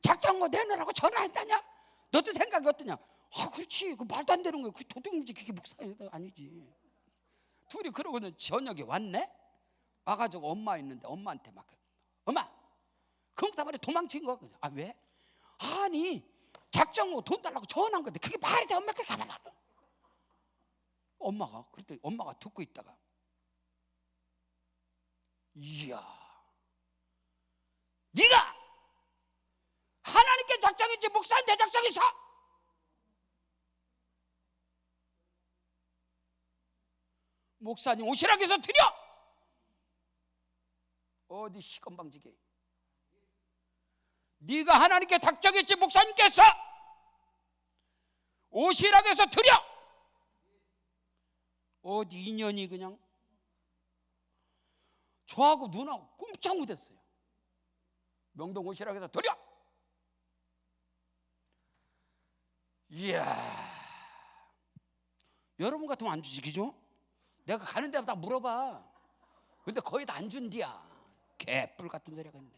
작정거 내놓으라고 전화한다냐? 너도 생각이 어떠냐? 아, 그렇지, 그 말도 안 되는 거야. 그 도둑놈이지, 그게 목사 아니지. 둘이 그러고는 저녁에 왔네. 와가지고 엄마 있는데 엄마한테 막, 엄마, 그 목사 말이 도망친 거. 아, 왜? 아니, 작정거 돈 달라고 전화한 건데 그게 말이 돼? 엄마가 가만히. 엄마가 그때 엄마가 듣고 있다가, 이야, 네가 하나님께 작정했지 목사한테 작정했어? 목사님 오시라고 해서 드려. 어디 시건방지게. 네가 하나님께 작정했지 목사님께서 오시라고 해서 드려. 어디 인연이 그냥. 저하고 누나하고 꼼짝 못했어요. 명동 오시라고 해서 드려. 이야, 여러분 같으면 안 주시기죠? 내가 가는 데마다 물어봐. 근데 거의 다 안 준디야. 개뿔 같은 소리가 있네.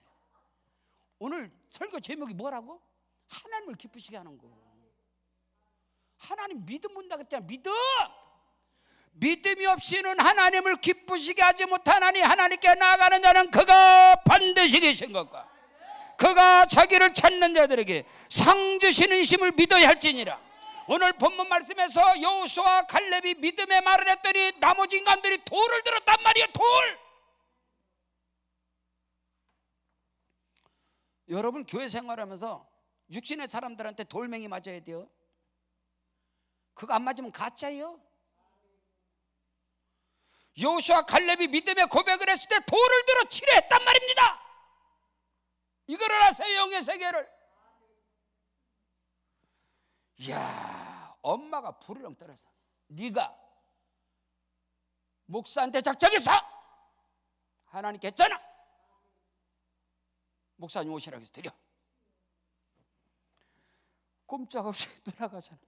오늘 설교 제목이 뭐라고? 하나님을 기쁘시게 하는 거. 하나님 믿음 본다 그랬잖아. 믿음. 믿음이 없이는 하나님을 기쁘시게 하지 못하나니 하나님께 나아가는 자는 그가 반드시 계신 것과 그가 자기를 찾는 자들에게 상 주시는 심을 믿어야 할지니라. 오늘 본문 말씀에서 여호수아와 갈렙이 믿음의 말을 했더니 나머지 인간들이 돌을 들었단 말이에요. 돌. 여러분 교회 생활하면서 육신의 사람들한테 돌멩이 맞아야 돼요. 그거 안 맞으면 가짜예요. 여호수아 갈렙이 믿음의 고백을 했을 때 돌을 들어 치려 했단 말입니다. 이거를 아세요, 영의 세계를. 이야, 엄마가 부르렁 떨어서 네가 목사한테 작정했어. 하나님께 했잖아. 목사님 오시라고 해서 드려. 꼼짝없이 돌아가잖아.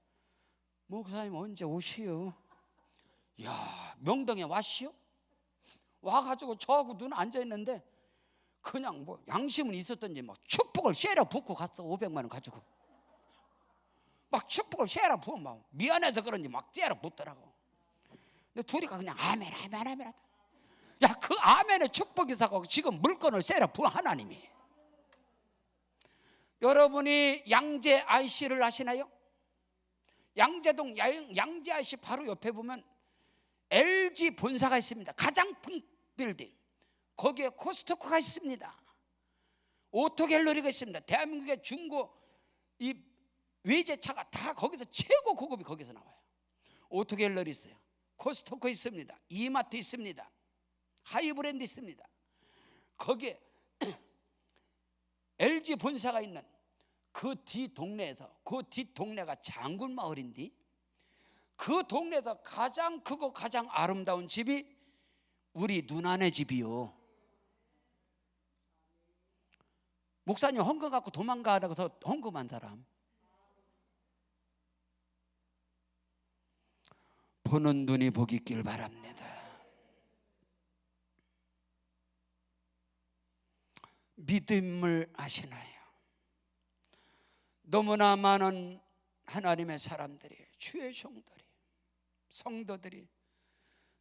목사님 언제 오시요? 야, 명동에 왔시요? 와가지고 저하고 눈 앉아있는데 그냥 뭐 양심은 있었던지 막 축복을 쉐라 붓고 갔어. 500만 원 가지고 막 축복을 쉐라 부어 막 미안해서 그런지 막 쉐라 붓더라고. 근데 둘이가 그냥 아멘 아멘 아멘 하다. 야, 그 아멘의 축복이 사고 지금 물건을 쉐라 부어 하나님이. 여러분이 양재 IC를 아시나요? 양재동 양재 IC 바로 옆에 보면 LG 본사가 있습니다. 가장 큰 빌딩. 거기에 코스트코가 있습니다. 오토갤러리가 있습니다. 대한민국의 중고 이 외제차가 다 거기서 최고 고급이 거기서 나와요. 오토갤러리 있어요. 코스트코 있습니다. 이마트 있습니다. 하이브랜드 있습니다. 거기에 LG 본사가 있는 그 뒷동네에서, 그 뒷동네가 장군마을인데 그 동네에서 가장 크고 가장 아름다운 집이 우리 누나네 집이요. 목사님 헌금 갖고 도망가라고 해서 헌금한 사람. 보는 눈이 복이 있길 바랍니다. 믿음을 아시나요? 너무나 많은 하나님의 사람들이, 주의 종들이, 성도들이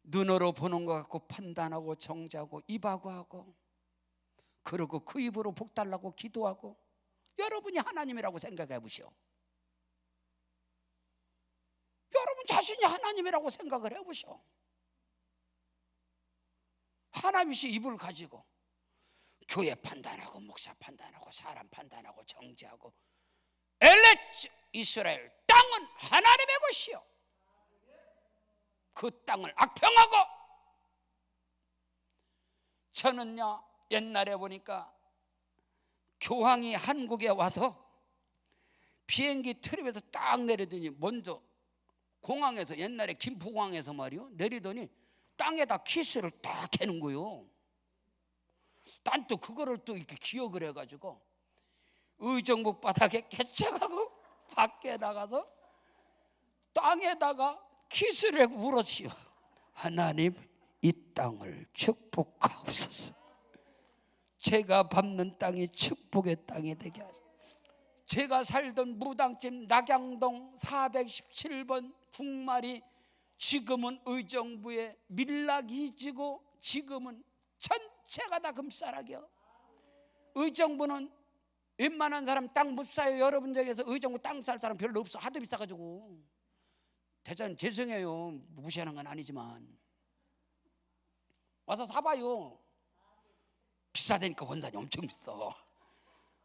눈으로 보는 것 같고 판단하고 정죄하고 입하고 하고, 그러고 그 입으로 복 달라고 기도하고, 여러분이 하나님이라고 생각해 보시오. 여러분 자신이 하나님이라고 생각을 해보시오. 하나님이시 입을 가지고 교회 판단하고 목사 판단하고 사람 판단하고 정죄하고, 엘레츠 이스라엘 땅은 하나님의 것이요, 그 땅을 악평하고. 저는요 옛날에 보니까 교황이 한국에 와서 비행기 트립에서 딱 내리더니 먼저 공항에서, 옛날에 김포공항에서 말이요, 내리더니 땅에다 키스를 딱 해는 거요. 난 또 그거를 또 이렇게 기억을 해가지고 의정부 바닥에 개척하고 밖에 나가서 땅에다가 키스를 하고 울었지요. 하나님, 이 땅을 축복하옵소서. 제가 밟는 땅이 축복의 땅이 되게 하소서. 제가 살던 무당집 낙양동 417번 국말이 지금은 의정부에 밀락이 지고, 지금은 전체가 다 금싸라기요. 의정부는 웬만한 사람 땅 못 사요. 여러분 중에서 의정부 땅 살 사람 별로 없어. 하도 비싸가지고. 대전 죄송해요, 무시하는 건 아니지만 와서 사봐요. 비싸다니까. 원산이 엄청 비싸.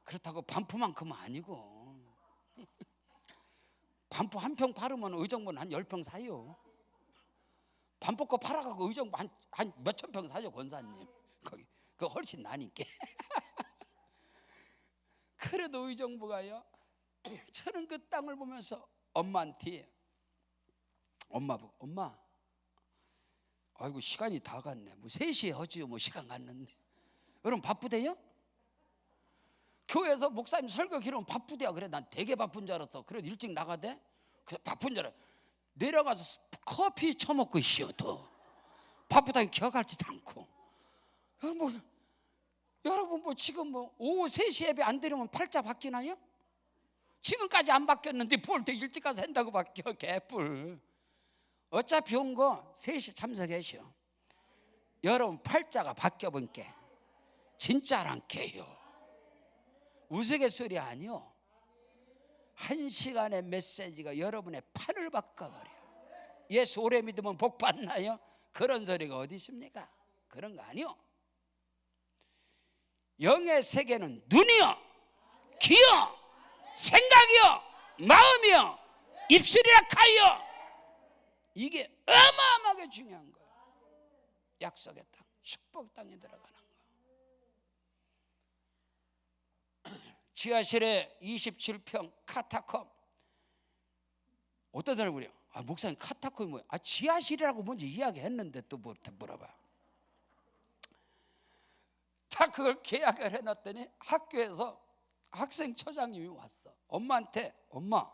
그렇다고 반포만큼은 아니고. 반포 한 평 팔으면 의정부는 한 10평 사요. 반포 거 팔아가고 의정부 한 몇천 평 사죠, 권사님. 거기 그거 훨씬 나니까. 그래도 의정부가요, 저는 그 땅을 보면서 엄마한테, 엄마 아이고 시간이 다 갔네. 뭐 3시에 하지요. 뭐 시간 갔는데. 여러분 바쁘대요? 교회에서 목사님 설교 기르면 바쁘대요. 그래 난 되게 바쁜 줄 알았어. 그래 일찍 나가대. 그래 바쁜 줄 알아. 내려가서 커피 처먹고 있어도 바쁘다니 기억할지도 않고. 여러분 뭐 지금 뭐 오후 3시 예배 안 드리면 팔자 바뀌나요? 지금까지 안 바뀌었는데 뭘 더 일찍 가서 한다고 바뀌어. 개뿔. 어차피 온 거 3시 참석하시오. 여러분 팔자가 바뀌어본게 진짜란 게요. 우스갯소리 아니요. 1시간의 메시지가 여러분의 판을 바꿔버려. 예수 오래 믿으면 복 받나요? 그런 소리가 어디 있습니까? 그런 거 아니요. 영의 세계는 눈이요, 귀요, 생각이요, 마음이요, 입술이라 하여. 이게 어마어마하게 중요한 거예요. 약속의 땅, 축복 땅에 들어가는 거. 지하실에 27평 카타콤. 어떤 사람이 그래요. 목사님 카타콤이 뭐예요? 지하실이라고 먼저 이야기했는데 또 물어봐. 다 그걸 계약을 해놨더니 학교에서 학생처장님이 왔어. 엄마한테, 엄마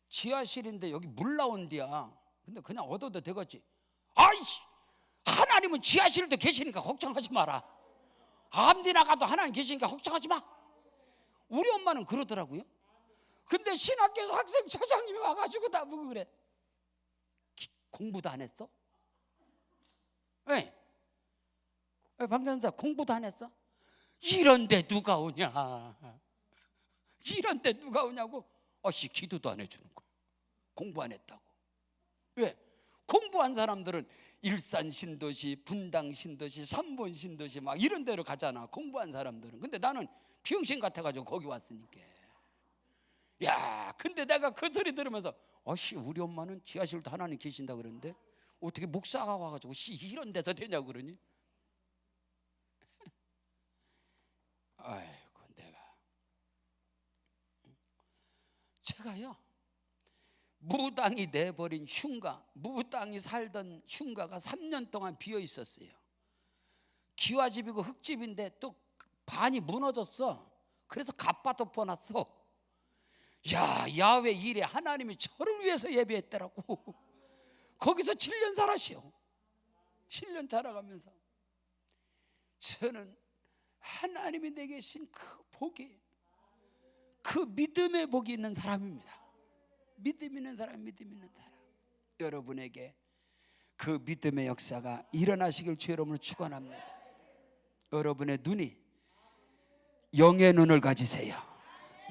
지하실인데 여기 물 나온디야. 근데 그냥 얻어도 되겠지. 아이씨, 하나님은 지하실도 계시니까 걱정하지 마라. 아무데 나가도 하나님 계시니까 걱정하지 마. 우리 엄마는 그러더라고요. 근데 신학교에서 학생처장님이 와가지고 나보고 그래. 공부도 안 했어? 왜? 방전사 공부도 안 했어? 이런데 누가 오냐? 이런데 누가 오냐고? 기도도 안 해주는 거야. 공부 안 했다고. 왜? 공부한 사람들은 일산 신도시, 분당 신도시, 삼본 신도시 막 이런 데로 가잖아, 공부한 사람들은. 근데 나는 비응신 같아가지고 거기 왔으니까. 야, 근데 내가 그 소리 들으면서 우리 엄마는 지하실도 하나님 계신다 그러는데 어떻게 목사가 와가지고 이런 데서 되냐고 그러니? 아이고, 제가요 무당이 내버린 흉가, 무당이 살던 흉가가 3년 동안 비어 있었어요. 기와집이고 흙집인데 또 반이 무너졌어. 그래서 갚아도 보났어. 야, 야훼 일에 하나님이 저를 위해서 예배했더라고. 거기서 7년 살았시오. 7년 살아가면서 저는 하나님이 내게 주신 그 복이, 그 믿음의 복이 있는 사람입니다. 믿음 있는 사람, 믿음 있는 사람. 여러분에게 그 믿음의 역사가 일어나시길 주의 이름으로 축원합니다. 여러분의 눈이 영의 눈을 가지세요.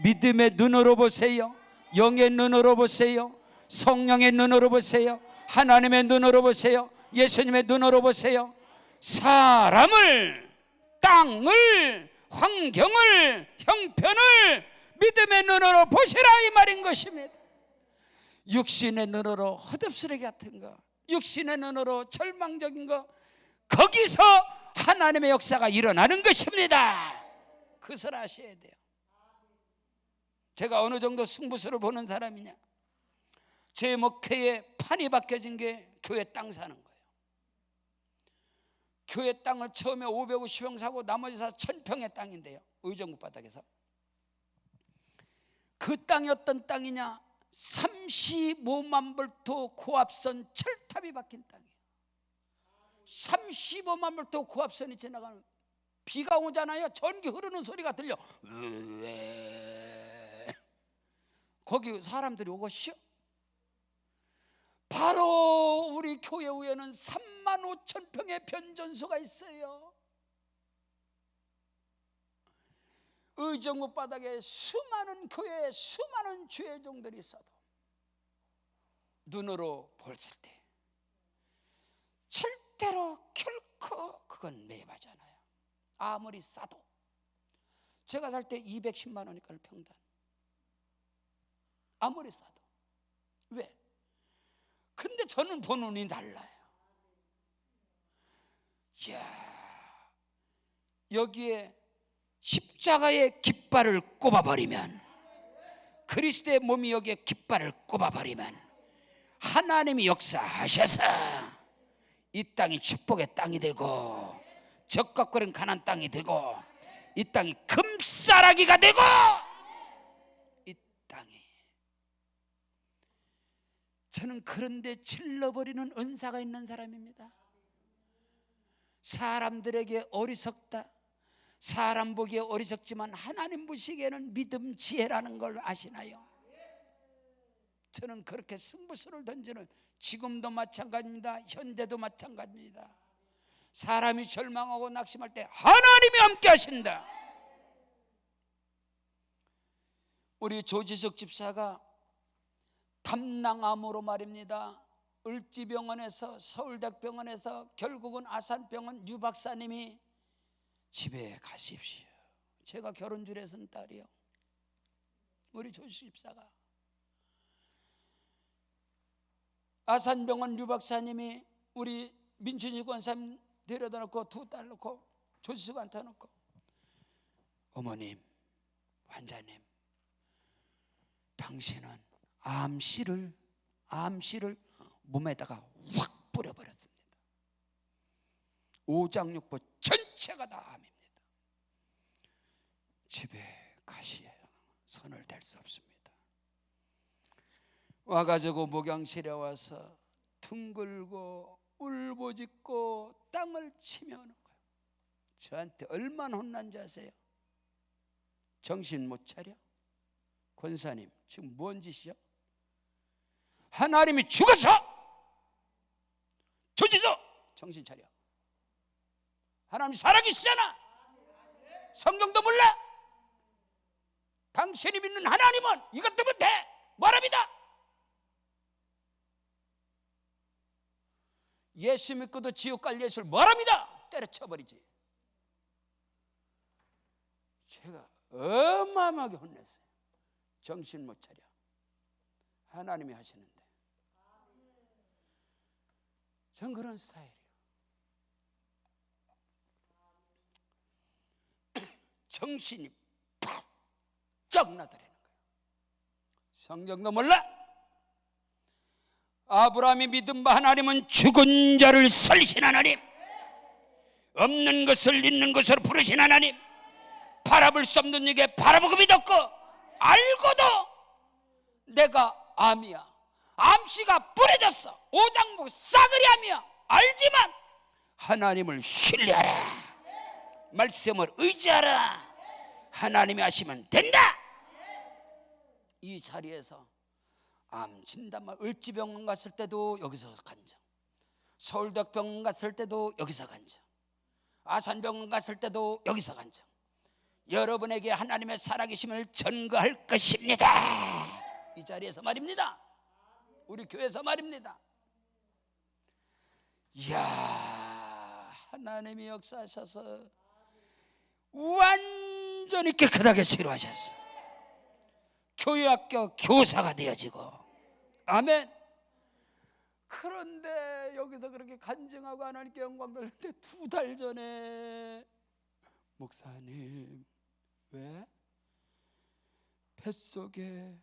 믿음의 눈으로 보세요. 영의 눈으로 보세요. 성령의 눈으로 보세요. 하나님의 눈으로 보세요. 예수님의 눈으로 보세요. 사람을, 땅을, 환경을, 형편을 믿음의 눈으로 보시라, 이 말인 것입니다. 육신의 눈으로 헛없으레기 같은 거, 육신의 눈으로 절망적인 거, 거기서 하나님의 역사가 일어나는 것입니다. 그것을 아셔야 돼요. 제가 어느 정도 승부수를 보는 사람이냐, 제 목회에 판이 바뀌어진 게 교회 땅 사는 거예요. 교회 땅을 처음에 550평 사고 나머지 사 1000평의 땅인데요, 의정부 바닥에서. 그 땅이 어떤 땅이냐, 35만 볼트 고압선 철탑이 박힌 땅이에요. 35만 볼트 고압선이 지나가는, 비가 오잖아요. 전기 흐르는 소리가 들려. 거기 사람들이 오고시오. 바로 우리 교회 위에는 35,000평의 변전소가 있어요. 의정부 바닥에 수많은 교회에 수많은 주회종들이 있어도 눈으로 봤을 때 절대로 결코 그건 매입하지 않아요. 아무리 싸도. 제가 살 때 210만 원이니까 평단. 아무리 싸도. 왜? 근데 저는 보는 눈이 달라요. 이야, 여기에 십자가의 깃발을 꼽아버리면, 그리스도의 몸이 여기에 깃발을 꼽아버리면 하나님이 역사하셔서 이 땅이 축복의 땅이 되고 적각거린 가나안 땅이 되고 이 땅이 금싸라기가 되고, 이 땅이, 저는 그런데 질러버리는 은사가 있는 사람입니다. 사람들에게 어리석다, 사람 보기에 어리석지만 하나님 보시기에는 믿음, 지혜라는 걸 아시나요? 저는 그렇게 승부수를 던지는, 지금도 마찬가지입니다. 현대도 마찬가지입니다. 사람이 절망하고 낙심할 때 하나님이 함께 하신다. 우리 조지석 집사가 담낭암으로 말입니다, 을지병원에서, 서울대병원에서, 결국은 아산병원 유 박사님이 집에 가십시오. 제가 결혼줄에 선 딸이요. 우리 조지석 집사가 아산병원 유 박사님이 우리 민춘희 권사님 데려다 놓고 두 딸 놓고 조지석한테 놓고, 어머님, 환자님, 당신은 암씨를 몸에다가 확 뿌려버렸습니다. 오장육부 전체가 다 암입니다. 집에 가시에요. 손을 댈 수 없습니다. 와가지고 목양실에 와서 둥글고 울부짖고 땅을 치며 오는 거예요. 저한테 얼마나 혼난지 아세요? 정신 못 차려? 권사님, 지금 뭔 짓이요? 하나님이 죽어서 조지서 정신 차려. 하나님 살아계시잖아. 성경도 몰라? 당신이 믿는 하나님은 이것도 못해. 뭐랍니다. 예수 믿고도 지옥 갈 예수를 뭐랍니다. 때려쳐버리지. 제가 어마어마하게 혼냈어요. 정신 못 차려. 하나님이 하시는데. 전 그런 스타일이에요. 정신이 바짝 나더라는 거예요. 성경도 몰라? 아브라함이 믿은 바 하나님은 죽은 자를 살리신 하나님, 없는 것을 있는 것으로 부르신 하나님, 바라볼 수 없는 이게 바라보고 믿었고, 알고도 내가 암이야, 암씨가 뿌려졌어, 오장복 싸그리 암이야, 알지만 하나님을 신뢰하라, 말씀을 의지하라, 하나님이 하시면 된다. 이 자리에서 암 진단만, 을지병원 갔을 때도 여기서 간증, 서울대병원 갔을 때도 여기서 간증, 아산병원 갔을 때도 여기서 간증, 여러분에게 하나님의 살아계심을 전거할 것입니다. 이 자리에서 말입니다. 우리 교회에서 말입니다. 이야, 하나님이 역사하셔서 완전히 깨끗하게 치료하셨어. 교회학교 교사가 되어지고, 아멘. 그런데 여기서 그렇게 간증하고 하나님께 영광 돌리는데 2달 전에 목사님, 왜? 뱃속에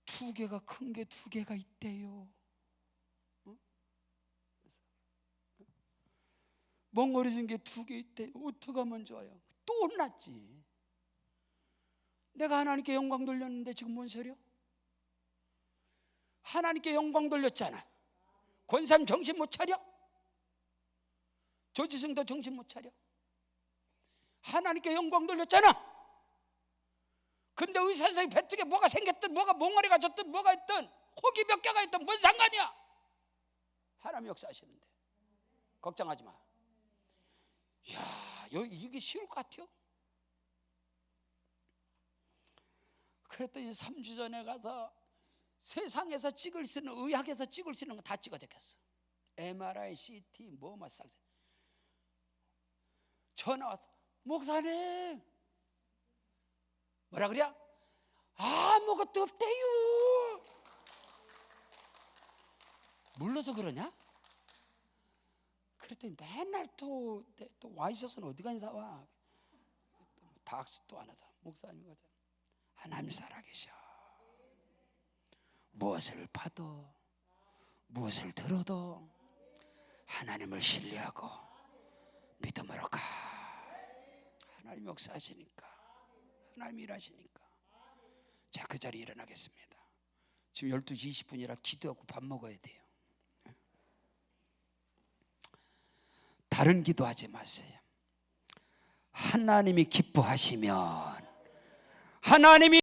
두 개가, 큰 게 2개가 있대요. 멍어리진 게 2개 있대요. 어떻게 하면 좋아요? 또 혼났지. 내가 하나님께 영광 돌렸는데 지금 뭔 소리야? 하나님께 영광 돌렸잖아. 권사님 정신 못 차려? 조지승도 정신 못 차려? 하나님께 영광 돌렸잖아. 근데 의사 선생님 배쪽에 뭐가 생겼든, 뭐가 멍어리가 졌든, 뭐가 있든, 혹이 몇 개가 있든 뭔 상관이야? 하나님 역사하시는데 걱정하지 마. 야, 이게 쉬울 것 같아요? 그랬더니 3주 전에 가서 세상에서 찍을 수 있는, 의학에서 찍을 수 있는 거 다 찍어댔겠어. MRI, CT, 뭐만 싹. 전화 와서, 목사님, 뭐라 그래? 아무것도 없대요. 물러서 그러냐? 그랬더니 맨날 또 와 있어서는 어디 가니 사와. 박수 또 하나 더. 목사님, 하나님 살아계셔. 무엇을 봐도, 무엇을 들어도 하나님을 신뢰하고 믿음으로 가. 하나님 역사하시니까, 하나님 일하시니까. 자, 그 자리에 일어나겠습니다. 지금 12시 20분이라 기도하고 밥 먹어야 돼요. 다른 기도하지 마세요. 하나님이 기뻐하시면, 하나님이